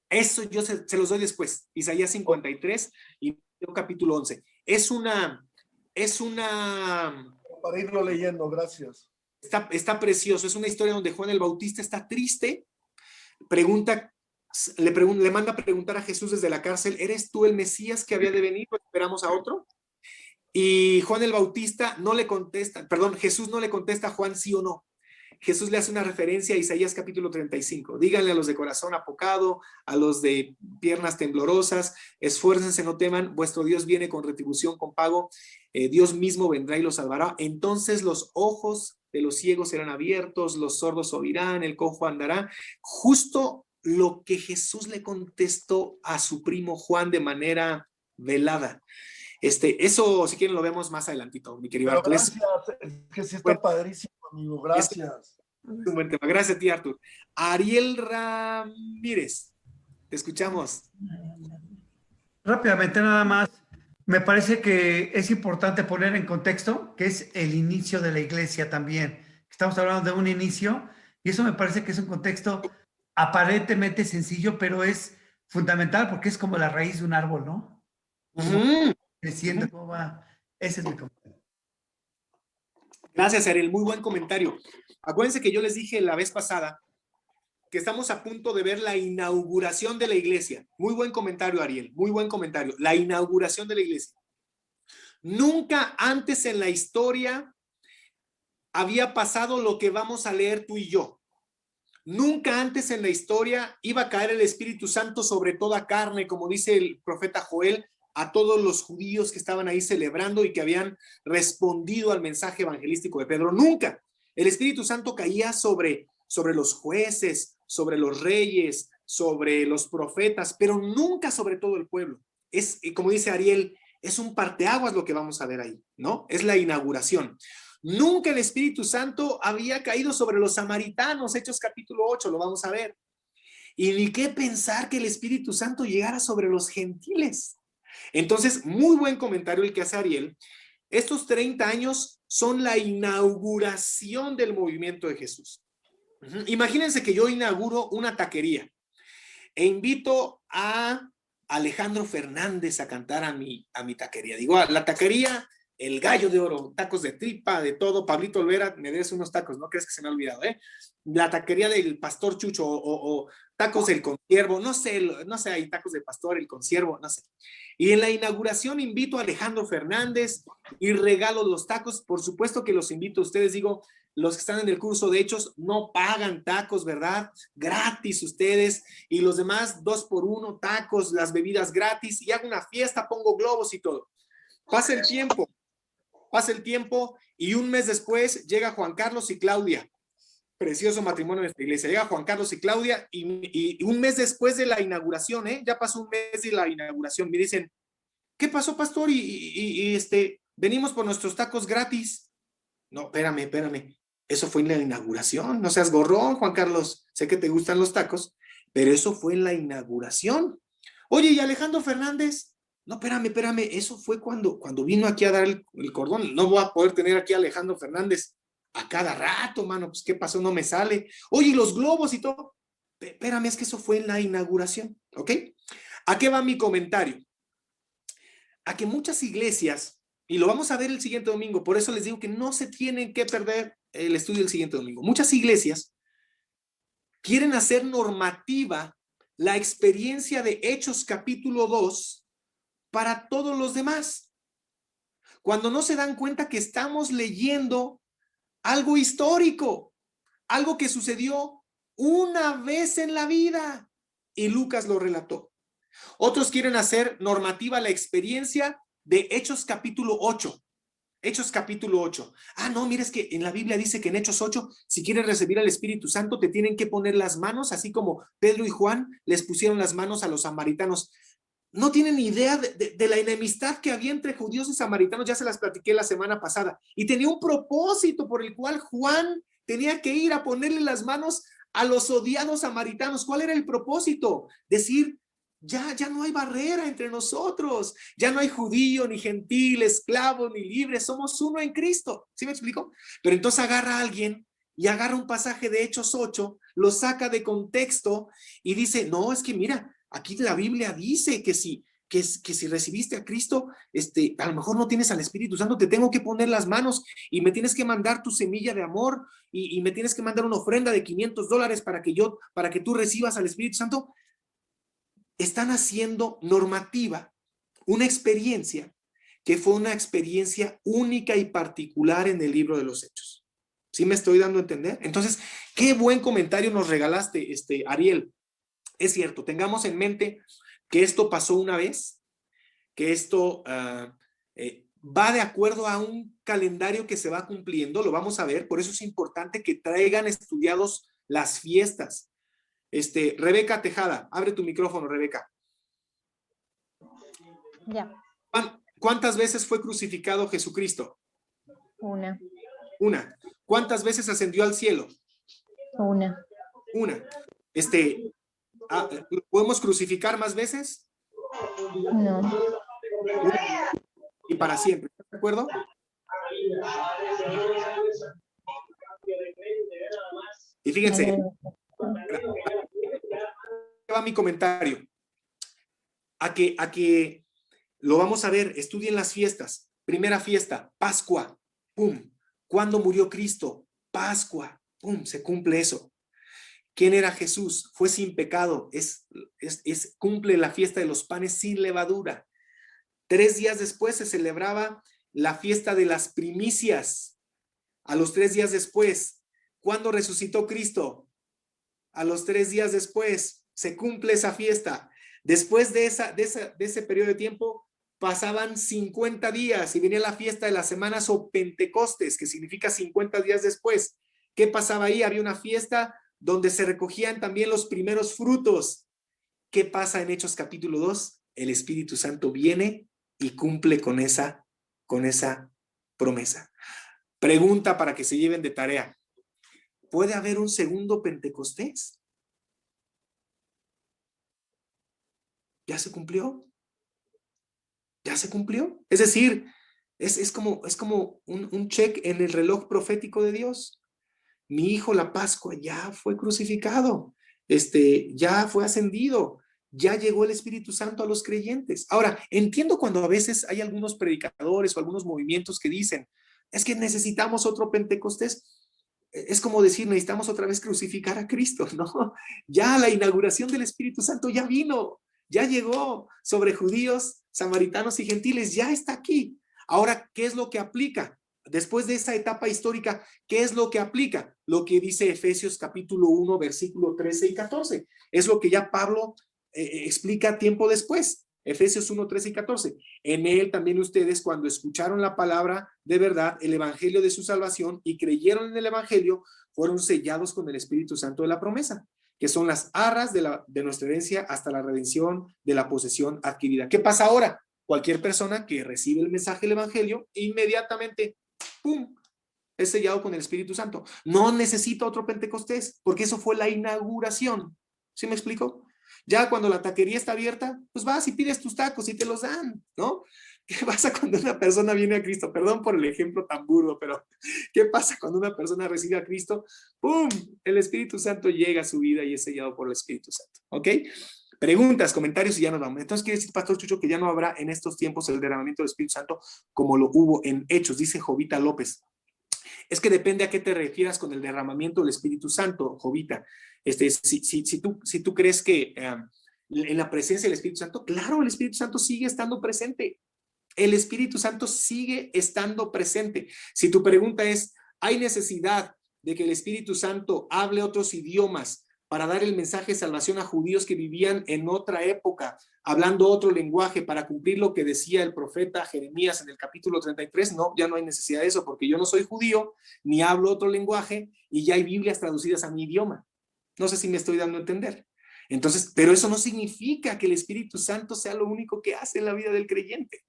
[SPEAKER 1] Eso yo se los doy después. Isaías 53 y Mateo capítulo 11. Es una...
[SPEAKER 2] Para irlo leyendo, gracias.
[SPEAKER 1] Está precioso. Es una historia donde Juan el Bautista está triste. Le manda a preguntar a Jesús desde la cárcel, ¿eres tú el Mesías que había de venir o esperamos a otro? Y Juan el Bautista no le contesta, Jesús no le contesta a Juan sí o no. Jesús le hace una referencia a Isaías capítulo 35. Díganle a los de corazón apocado, a los de piernas temblorosas, esfuércense, no teman, vuestro Dios viene con retribución, con pago, Dios mismo vendrá y los salvará. Entonces los ojos de los ciegos serán abiertos, los sordos oirán, el cojo andará. Justo lo que Jesús le contestó a su primo Juan de manera velada. Eso, si quieren, lo vemos más adelantito, mi querido Artur.
[SPEAKER 2] Gracias, es que sí está padrísimo, amigo, gracias.
[SPEAKER 1] Es un buen tema. Gracias a ti, Artur. Ariel Ramírez, te escuchamos.
[SPEAKER 4] Rápidamente, nada más, me parece que es importante poner en contexto que es el inicio de la iglesia también. Estamos hablando de un inicio y eso me parece que es un contexto aparentemente sencillo, pero es fundamental porque es como la raíz de un árbol, ¿no? Creciendo, cómo va. Ese es mi comentario.
[SPEAKER 1] Gracias, Ariel. Muy buen comentario. Acuérdense que yo les dije la vez pasada que estamos a punto de ver la inauguración de la iglesia. Muy buen comentario, Ariel. Muy buen comentario. La inauguración de la iglesia. Nunca antes en la historia había pasado lo que vamos a leer tú y yo. Nunca antes en la historia iba a caer el Espíritu Santo sobre toda carne, como dice el profeta Joel, a todos los judíos que estaban ahí celebrando y que habían respondido al mensaje evangelístico de Pedro. Nunca. El Espíritu Santo caía sobre los jueces, sobre los reyes, sobre los profetas, pero nunca sobre todo el pueblo. Es, como dice Ariel, es un parteaguas lo que vamos a ver ahí, ¿no? Es la inauguración. Nunca el Espíritu Santo había caído sobre los samaritanos, Hechos capítulo 8, lo vamos a ver. Y ni qué pensar que el Espíritu Santo llegara sobre los gentiles. Entonces, muy buen comentario el que hace Ariel. Estos 30 años son la inauguración del movimiento de Jesús. Imagínense que yo inauguro una taquería e invito a Alejandro Fernández a cantar a mi taquería. Digo, la taquería, el gallo de oro, tacos de tripa, de todo. Pablito Olvera, me des unos tacos, no crees que se me ha olvidado, ¿eh? La taquería del Pastor Chucho o tacos del Conciervo, no sé, hay tacos de pastor, el Conciervo, no sé. Y en la inauguración invito a Alejandro Fernández y regalo los tacos. Por supuesto que los invito a ustedes, digo, los que están en el curso de Hechos no pagan tacos, ¿verdad? Gratis ustedes, y los demás 2 por 1, tacos, las bebidas gratis, y hago una fiesta, pongo globos y todo. Pasa el tiempo, y un mes después llega Juan Carlos y Claudia. Precioso matrimonio de esta iglesia. Llega Juan Carlos y Claudia, y un mes después de la inauguración, ya pasó un mes de la inauguración, me dicen, ¿qué pasó, pastor? Venimos por nuestros tacos gratis. No, espérame. Eso fue en la inauguración. No seas gorrón, Juan Carlos. Sé que te gustan los tacos, pero eso fue en la inauguración. Oye, ¿y Alejandro Fernández? No, espérame. Eso fue cuando vino aquí a dar el cordón. No voy a poder tener aquí a Alejandro Fernández a cada rato, mano. Pues, ¿qué pasó? No me sale. Oye, ¿y los globos y todo? Espérame, es que eso fue en la inauguración, ¿ok? ¿A qué va mi comentario? A que muchas iglesias, y lo vamos a ver el siguiente domingo, por eso les digo que no se tienen que perder el estudio el siguiente domingo. Muchas iglesias quieren hacer normativa la experiencia de Hechos capítulo 2 para todos los demás, cuando no se dan cuenta que estamos leyendo algo histórico, algo que sucedió una vez en la vida, y Lucas lo relató. Otros quieren hacer normativa la experiencia de Hechos capítulo 8. Hechos capítulo 8. Ah, no, mira, es que en la Biblia dice que en Hechos 8, si quieres recibir al Espíritu Santo, te tienen que poner las manos, así como Pedro y Juan les pusieron las manos a los samaritanos. No tienen idea de la enemistad que había entre judíos y samaritanos, ya se las platiqué la semana pasada, y tenía un propósito por el cual Juan tenía que ir a ponerle las manos a los odiados samaritanos. ¿Cuál era el propósito? Decir, ya no hay barrera entre nosotros, ya no hay judío, ni gentil, esclavo, ni libre, somos uno en Cristo. ¿Sí me explico? Pero entonces agarra a alguien y agarra un pasaje de Hechos 8, lo saca de contexto y dice, no, es que mira, aquí la Biblia dice que si recibiste a Cristo, a lo mejor no tienes al Espíritu Santo, te tengo que poner las manos y me tienes que mandar tu semilla de amor y me tienes que mandar una ofrenda de $500 para que tú recibas al Espíritu Santo. Están haciendo normativa una experiencia que fue una experiencia única y particular en el libro de los Hechos. ¿Sí me estoy dando a entender? Entonces, qué buen comentario nos regalaste, Ariel. Es cierto, tengamos en mente que esto pasó una vez, que esto va de acuerdo a un calendario que se va cumpliendo, lo vamos a ver, por eso es importante que traigan estudiados las fiestas. Rebeca Tejada, abre tu micrófono, Rebeca.
[SPEAKER 5] Ya.
[SPEAKER 1] ¿Cuántas veces fue crucificado Jesucristo?
[SPEAKER 5] Una.
[SPEAKER 1] ¿Cuántas veces ascendió al cielo?
[SPEAKER 5] Una.
[SPEAKER 1] ¿Podemos crucificar más veces?
[SPEAKER 5] No.
[SPEAKER 1] Y para siempre, ¿estás de acuerdo? Y fíjense, va mi comentario, a que lo vamos a ver, estudien las fiestas. Primera fiesta, Pascua, pum. ¿Cuándo murió Cristo? Pascua, pum, se cumple eso. ¿Quién era Jesús? Fue sin pecado, cumple la fiesta de los panes sin levadura. 3 días después se celebraba la fiesta de las primicias. A los 3 días después, ¿cuándo resucitó Cristo? A los 3 días después se cumple esa fiesta. Después de ese periodo de tiempo pasaban 50 días y venía la fiesta de las semanas o Pentecostes, que significa 50 días después. ¿Qué pasaba ahí? Había una fiesta donde se recogían también los primeros frutos. ¿Qué pasa en Hechos capítulo 2? El Espíritu Santo viene y cumple con esa promesa. Pregunta para que se lleven de tarea. ¿Puede haber un segundo Pentecostés? ¿Ya se cumplió? ¿Ya se cumplió? Es decir, es como un check en el reloj profético de Dios. Mi hijo la Pascua ya fue crucificado, ya fue ascendido, ya llegó el Espíritu Santo a los creyentes. Ahora, entiendo cuando a veces hay algunos predicadores o algunos movimientos que dicen, es que necesitamos otro Pentecostés. Es como decir, necesitamos otra vez crucificar a Cristo, ¿no? Ya la inauguración del Espíritu Santo ya vino, ya llegó sobre judíos, samaritanos y gentiles, ya está aquí. Ahora, ¿qué es lo que aplica? Después de esa etapa histórica, ¿qué es lo que aplica? Lo que dice Efesios capítulo 1, versículo 13 y 14. Es lo que ya Pablo explica tiempo después. Efesios 1, 13 y 14. En él también ustedes, cuando escucharon la palabra de verdad, el evangelio de su salvación, y creyeron en el evangelio, fueron sellados con el Espíritu Santo de la promesa, que son las arras de nuestra herencia hasta la redención de la posesión adquirida. ¿Qué pasa ahora? Cualquier persona que recibe el mensaje del evangelio, inmediatamente, ¡pum!, es sellado con el Espíritu Santo. No necesita otro Pentecostés, porque eso fue la inauguración. ¿Sí me explico? Ya cuando la taquería está abierta, pues vas y pides tus tacos y te los dan, ¿no? ¿Qué pasa cuando una persona viene a Cristo? Perdón por el ejemplo tan burdo, pero ¿qué pasa cuando una persona recibe a Cristo? ¡Pum! El Espíritu Santo llega a su vida y es sellado por el Espíritu Santo, ¿ok? Preguntas, comentarios y ya nos vamos. Entonces quiere decir, Pastor Chucho, que ya no habrá en estos tiempos el derramamiento del Espíritu Santo como lo hubo en Hechos, dice Jovita López. Es que depende a qué te refieras con el derramamiento del Espíritu Santo, Jovita. Si tú crees que en la presencia del Espíritu Santo, claro, el Espíritu Santo sigue estando presente. El Espíritu Santo sigue estando presente. Si tu pregunta es, ¿hay necesidad de que el Espíritu Santo hable otros idiomas para dar el mensaje de salvación a judíos que vivían en otra época, hablando otro lenguaje para cumplir lo que decía el profeta Jeremías en el capítulo 33? No, ya no hay necesidad de eso, porque yo no soy judío, ni hablo otro lenguaje, y ya hay Biblias traducidas a mi idioma. No sé si me estoy dando a entender. Entonces, pero eso no significa que el Espíritu Santo sea lo único que hace en la vida del creyente.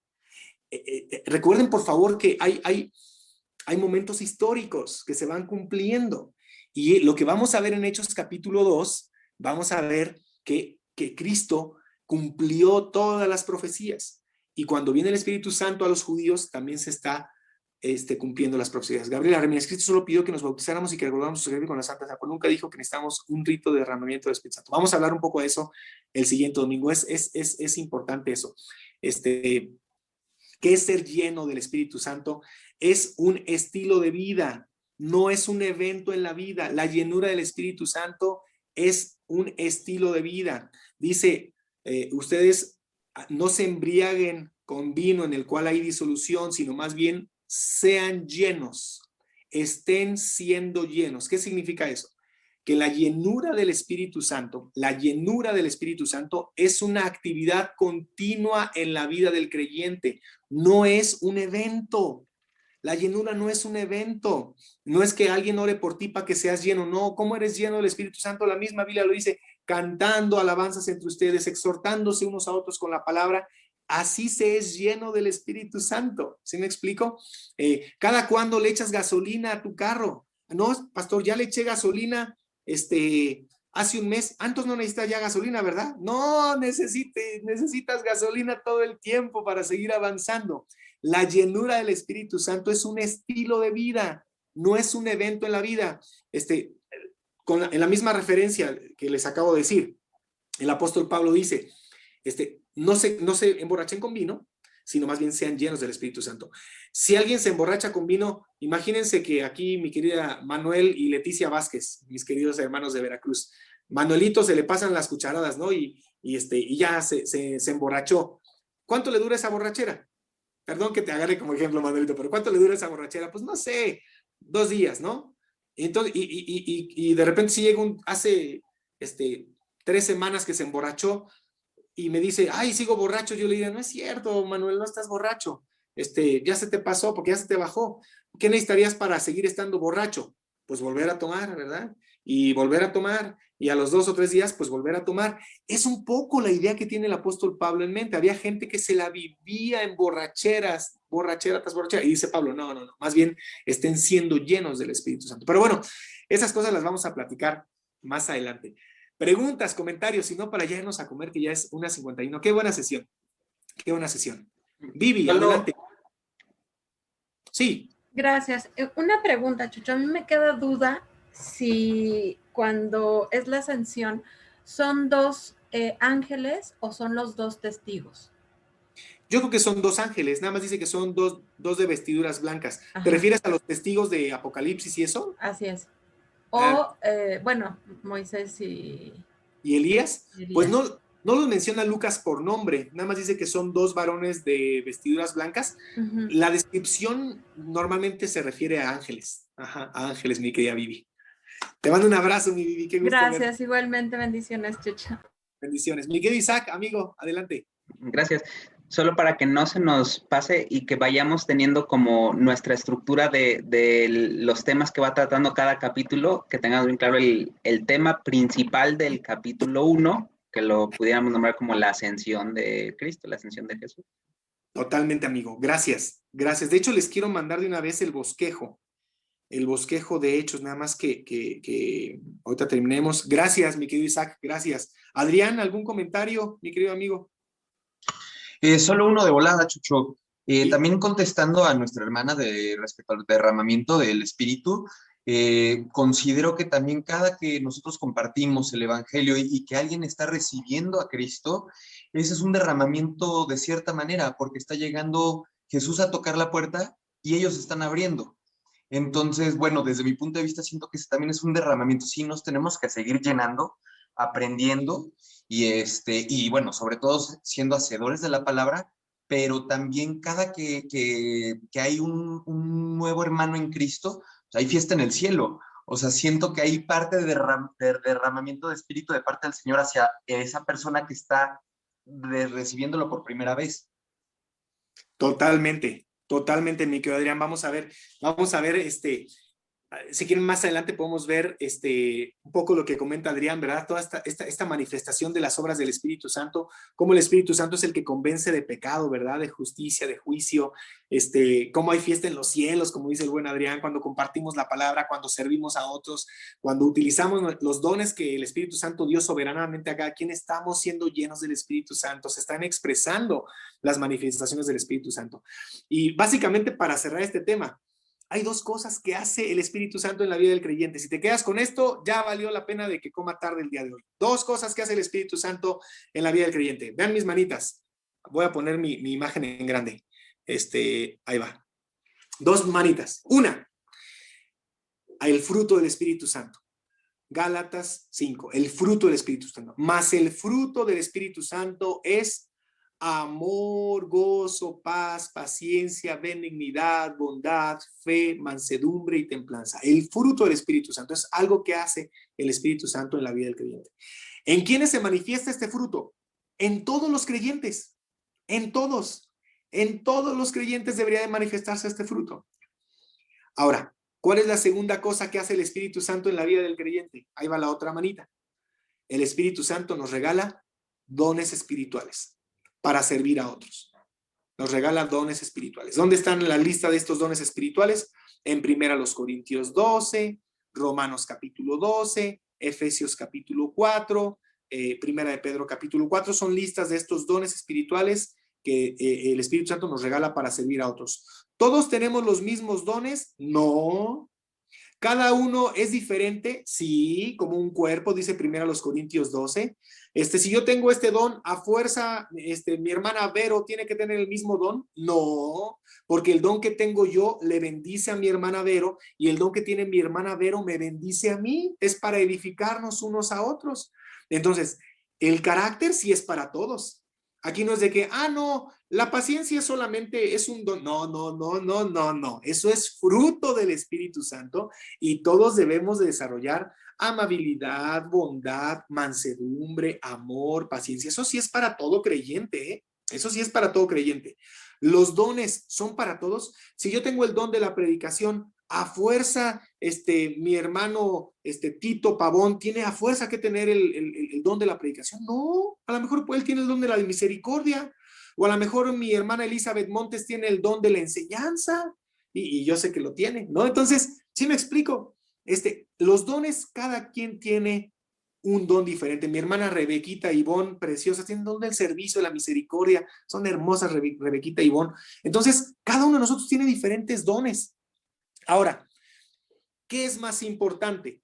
[SPEAKER 1] Recuerden, por favor, que hay momentos históricos que se van cumpliendo. Y lo que vamos a ver en Hechos capítulo 2, vamos a ver que Cristo cumplió todas las profecías. Y cuando viene el Espíritu Santo a los judíos, también se está cumpliendo las profecías. Gabriela Ramírez, Cristo solo pidió que nos bautizáramos y que recordáramos su sacrificio con la Santa Sacra. Nunca dijo que necesitamos un rito de derramamiento del Espíritu Santo. Vamos a hablar un poco de eso el siguiente domingo. Es importante eso. ¿Qué es ser lleno del Espíritu Santo? Es un estilo de vida, no es un evento en la vida. La llenura del Espíritu Santo es un estilo de vida. Dice, ustedes no se embriaguen con vino en el cual hay disolución, sino más bien sean llenos, estén siendo llenos. ¿Qué significa eso? Que la llenura del Espíritu Santo es una actividad continua en la vida del creyente, no es un evento. La llenura no es un evento, no es que alguien ore por ti para que seas lleno, no. ¿Cómo eres lleno del Espíritu Santo? La misma Biblia lo dice, cantando alabanzas entre ustedes, exhortándose unos a otros con la palabra. Así se es lleno del Espíritu Santo. ¿Sí me explico? ¿Cada cuándo le echas gasolina a tu carro? No, pastor, ya le eché gasolina hace un mes. Antes no necesitas ya gasolina, ¿verdad? No, necesitas gasolina todo el tiempo para seguir avanzando. La llenura del Espíritu Santo es un estilo de vida, no es un evento en la vida. En la misma referencia que les acabo de decir, el apóstol Pablo dice, no se emborrachen con vino, sino más bien sean llenos del Espíritu Santo. Si alguien se emborracha con vino, imagínense que aquí mi querida Manuel y Leticia Vázquez, mis queridos hermanos de Veracruz, Manuelito se le pasan las cucharadas, ¿no? Y ya se emborrachó. ¿Cuánto le dura esa borrachera? Perdón que te agarre como ejemplo, Manuelito, pero ¿cuánto le dura esa borrachera? Pues no sé, 2 días, ¿no? Entonces, y de repente si llega hace 3 semanas que se emborrachó y me dice, ay, sigo borracho. Yo le digo, no es cierto, Manuel, no estás borracho. Ya se te pasó porque ya se te bajó. ¿Qué necesitarías para seguir estando borracho? pues volver a tomar, ¿verdad? Y volver a tomar, y a los 2 o 3 días, pues volver a tomar. Es un poco la idea que tiene el apóstol Pablo en mente. Había gente que se la vivía en borracheras, borrachera tras borrachera, y dice Pablo, no, más bien estén siendo llenos del Espíritu Santo. Pero bueno, esas cosas las vamos a platicar más adelante. Preguntas, comentarios, si no, para ya irnos a comer, que ya es 1:51. Qué buena sesión, qué buena sesión. Vivi, adelante. Sí.
[SPEAKER 6] Gracias. Una pregunta, Chucho. A mí me queda duda si cuando es la ascensión son 2 ángeles o son los 2 testigos.
[SPEAKER 1] Yo creo que son 2 ángeles, nada más dice que son dos de vestiduras blancas.
[SPEAKER 6] Ajá.
[SPEAKER 1] ¿Te refieres a los testigos de Apocalipsis y eso?
[SPEAKER 6] Así es. O, bueno, Moisés y
[SPEAKER 1] Elías.
[SPEAKER 6] Elías.
[SPEAKER 1] Pues no los menciona Lucas por nombre, nada más dice que son 2 varones de vestiduras blancas.
[SPEAKER 6] Uh-huh.
[SPEAKER 1] La descripción normalmente se refiere a ángeles. Ajá, a ángeles, mi querida Vivi. Te mando un abrazo, mi Vivi, qué gusto
[SPEAKER 6] Gracias,
[SPEAKER 1] verte.
[SPEAKER 6] igualmente, bendiciones, Chucho.
[SPEAKER 1] Bendiciones. Mi querido Isaac, amigo, adelante.
[SPEAKER 7] Gracias. Solo para que no se nos pase y que vayamos teniendo como nuestra estructura de los temas que va tratando cada capítulo, que tengamos bien claro el tema principal del capítulo 1, que lo pudiéramos nombrar como la ascensión de Cristo, la ascensión de Jesús.
[SPEAKER 1] Totalmente, amigo. Gracias. Gracias. De hecho, les quiero mandar de una vez el bosquejo de Hechos, nada más que ahorita terminemos. Gracias, mi querido Isaac. Gracias. Adrián, ¿algún comentario, mi querido amigo?
[SPEAKER 8] Solo uno de volada, Chucho.
[SPEAKER 1] Sí.
[SPEAKER 8] También contestando a nuestra hermana respecto al derramamiento del Espíritu, considero que también cada que nosotros compartimos el Evangelio y que alguien está recibiendo a Cristo, ese es un derramamiento de cierta manera, porque está llegando Jesús a tocar la puerta y ellos están abriendo. Entonces, bueno, desde mi punto de vista siento que ese también es un derramamiento. Sí, nos tenemos que seguir llenando, aprendiendo y bueno, sobre todo siendo hacedores de la palabra, pero también cada que hay un nuevo hermano en Cristo, hay fiesta en el cielo. O sea, siento que hay parte de derramamiento de espíritu de parte del Señor hacia esa persona que está recibiéndolo por primera vez.
[SPEAKER 1] Totalmente, mi querido Adrián. Vamos a ver, si quieren más adelante podemos ver un poco lo que comenta Adrián, ¿verdad? Toda esta manifestación de las obras del Espíritu Santo, cómo el Espíritu Santo es el que convence de pecado, ¿verdad? De justicia, de juicio, cómo hay fiesta en los cielos, como dice el buen Adrián, cuando compartimos la palabra, cuando servimos a otros, cuando utilizamos los dones que el Espíritu Santo dio soberanamente a cada quien, estamos siendo llenos del Espíritu Santo, se están expresando las manifestaciones del Espíritu Santo. Y básicamente, para cerrar este tema, hay 2 cosas que hace el Espíritu Santo en la vida del creyente. Si te quedas con esto, ya valió la pena de que coma tarde el día de hoy. 2 cosas que hace el Espíritu Santo en la vida del creyente. Vean mis manitas. Voy a poner mi imagen en grande. Ahí va. 2 manitas. Una, el fruto del Espíritu Santo. Gálatas 5, el fruto del Espíritu Santo. Más el fruto del Espíritu Santo es amor, gozo, paz, paciencia, benignidad, bondad, fe, mansedumbre y templanza. El fruto del Espíritu Santo es algo que hace el Espíritu Santo en la vida del creyente. ¿En quiénes se manifiesta este fruto? En todos los creyentes, en todos los creyentes debería de manifestarse este fruto. Ahora, ¿cuál es la segunda cosa que hace el Espíritu Santo en la vida del creyente? Ahí va la otra manita. El Espíritu Santo nos regala dones espirituales para servir a otros. Nos regala dones espirituales. ¿Dónde están la lista de estos dones espirituales? En 1 Corintios 12, Romanos capítulo 12, Efesios capítulo 4, 1 de Pedro capítulo 4, son listas de estos dones espirituales que el Espíritu Santo nos regala para servir a otros. ¿Todos tenemos los mismos dones? No. ¿Cada uno es diferente? Sí, como un cuerpo, dice 1 Corintios 12. Si yo tengo este don, a fuerza, mi hermana Vero tiene que tener el mismo don. No, porque el don que tengo yo le bendice a mi hermana Vero y el don que tiene mi hermana Vero me bendice a mí. Es para edificarnos unos a otros. Entonces, el carácter sí es para todos. Aquí no es de que, no, la paciencia solamente es un don. No. Eso es fruto del Espíritu Santo y todos debemos de desarrollar amabilidad, bondad, mansedumbre, amor, paciencia. Eso sí es para todo creyente, ¿eh? Eso sí es para todo creyente. Los dones son para todos. Si yo tengo el don de la predicación, a fuerza, mi hermano Tito Pavón tiene a fuerza que tener el don de la predicación. No, a lo mejor él tiene el don de la misericordia, o a lo mejor mi hermana Elizabeth Montes tiene el don de la enseñanza, y yo sé que lo tiene, ¿no? Entonces, sí me explico. Los dones, cada quien tiene un don diferente. Mi hermana Rebequita Ivonne, preciosa, tiene el don del servicio, de la misericordia, son hermosas Rebequita Ivonne. Entonces, cada uno de nosotros tiene diferentes dones. Ahora, ¿qué es más importante?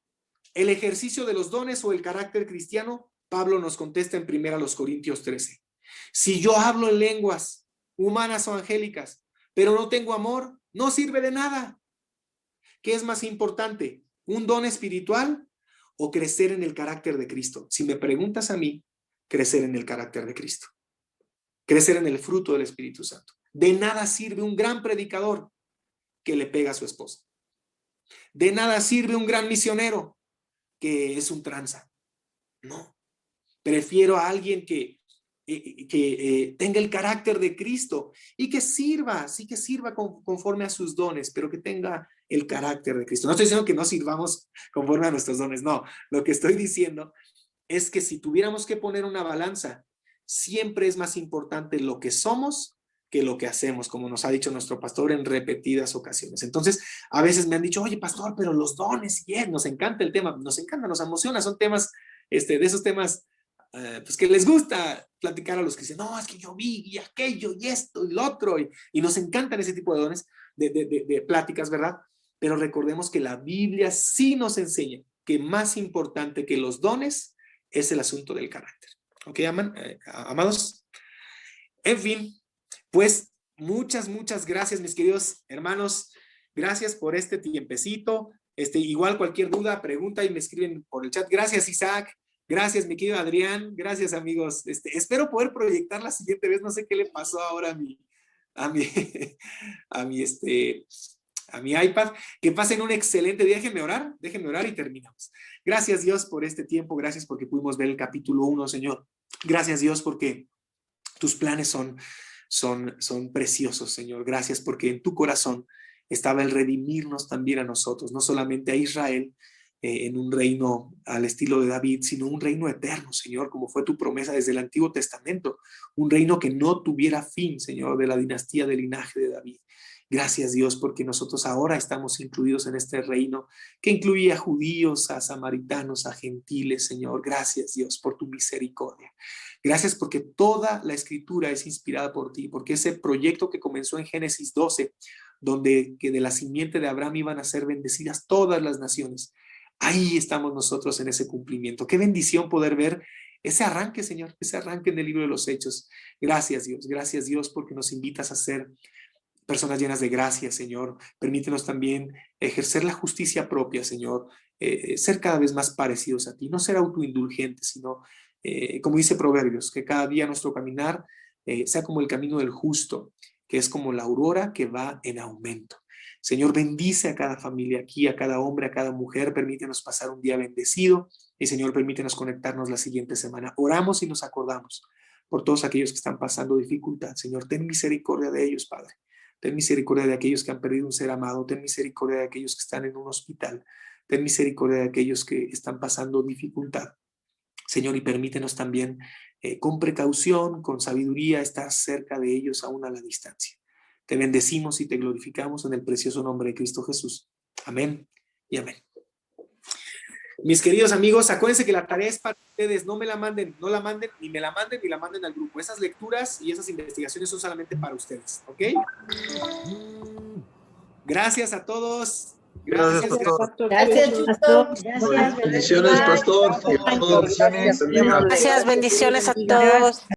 [SPEAKER 1] ¿El ejercicio de los dones o el carácter cristiano? Pablo nos contesta en 1 Corintios 13. Si yo hablo en lenguas humanas o angélicas, pero no tengo amor, no sirve de nada. ¿Qué es más importante? ¿Un don espiritual o crecer en el carácter de Cristo? Si me preguntas a mí, crecer en el carácter de Cristo. Crecer en el fruto del Espíritu Santo. De nada sirve un gran predicador que le pega a su esposa. De nada sirve un gran misionero que es un tranza. No. Prefiero a alguien que tenga el carácter de Cristo y que sirva, sí que sirva conforme a sus dones, pero que tenga el carácter de Cristo. No estoy diciendo que no sirvamos conforme a nuestros dones, no. Lo que estoy diciendo es que si tuviéramos que poner una balanza, siempre es más importante lo que somos que lo que hacemos, como nos ha dicho nuestro pastor en repetidas ocasiones. Entonces, a veces me han dicho, oye, pastor, pero los dones, bien, nos encanta el tema, nos encanta, nos emociona, son temas, de esos temas, pues que les gusta platicar a los que dicen, no, es que yo vi y aquello y esto y lo otro, y nos encantan ese tipo de dones, de pláticas, ¿verdad? Pero recordemos que la Biblia sí nos enseña que más importante que los dones es el asunto del carácter. ¿Ok, amados? En fin, pues muchas gracias, mis queridos hermanos. Gracias por este tiempecito. Igual cualquier duda, pregunta y me escriben por el chat. Gracias, Isaac. Gracias, mi querido Adrián. Gracias, amigos. Espero poder proyectar la siguiente vez. No sé qué le pasó ahora a mi iPad. Que pasen un excelente día. Déjenme orar y terminamos. Gracias, Dios, por este tiempo. Gracias porque pudimos ver el capítulo 1, Señor. Gracias, Dios, porque tus planes son preciosos, Señor. Gracias porque en tu corazón estaba el redimirnos también a nosotros, no solamente a Israel, en un reino al estilo de David, sino un reino eterno, Señor, como fue tu promesa desde el Antiguo Testamento, un reino que no tuviera fin, Señor, de la dinastía del linaje de David. Gracias, Dios, porque nosotros ahora estamos incluidos en este reino que incluía a judíos, a samaritanos, a gentiles, Señor. Gracias, Dios, por tu misericordia. Gracias porque toda la escritura es inspirada por ti, porque ese proyecto que comenzó en Génesis 12, donde que de la simiente de Abraham iban a ser bendecidas todas las naciones, ahí estamos nosotros en ese cumplimiento. Qué bendición poder ver ese arranque, Señor, ese arranque en el libro de los Hechos. Gracias, Dios, porque nos invitas a ser personas llenas de gracia, Señor. Permítenos también ejercer la justicia propia, Señor, ser cada vez más parecidos a ti, no ser autoindulgentes, sino, como dice Proverbios, que cada día nuestro caminar sea como el camino del justo, que es como la aurora que va en aumento. Señor, bendice a cada familia aquí, a cada hombre, a cada mujer. Permítenos pasar un día bendecido y, Señor, permítenos conectarnos la siguiente semana. Oramos y nos acordamos por todos aquellos que están pasando dificultad. Señor, ten misericordia de ellos, Padre. Ten misericordia de aquellos que han perdido un ser amado. Ten misericordia de aquellos que están en un hospital. Ten misericordia de aquellos que están pasando dificultad. Señor, y permítenos también, con precaución, con sabiduría, estar cerca de ellos aún a la distancia. Te bendecimos y te glorificamos en el precioso nombre de Cristo Jesús. Amén y amén. Mis queridos amigos, acuérdense que la tarea es para ustedes. No la manden, ni me la manden, ni la manden al grupo. Esas lecturas y esas investigaciones son solamente para ustedes, ¿ok? Gracias a todos.
[SPEAKER 8] Gracias, pastor.
[SPEAKER 3] Gracias, Chuto.
[SPEAKER 9] Bendiciones, pastor.
[SPEAKER 8] Bendiciones.
[SPEAKER 10] Gracias, bendiciones a todos.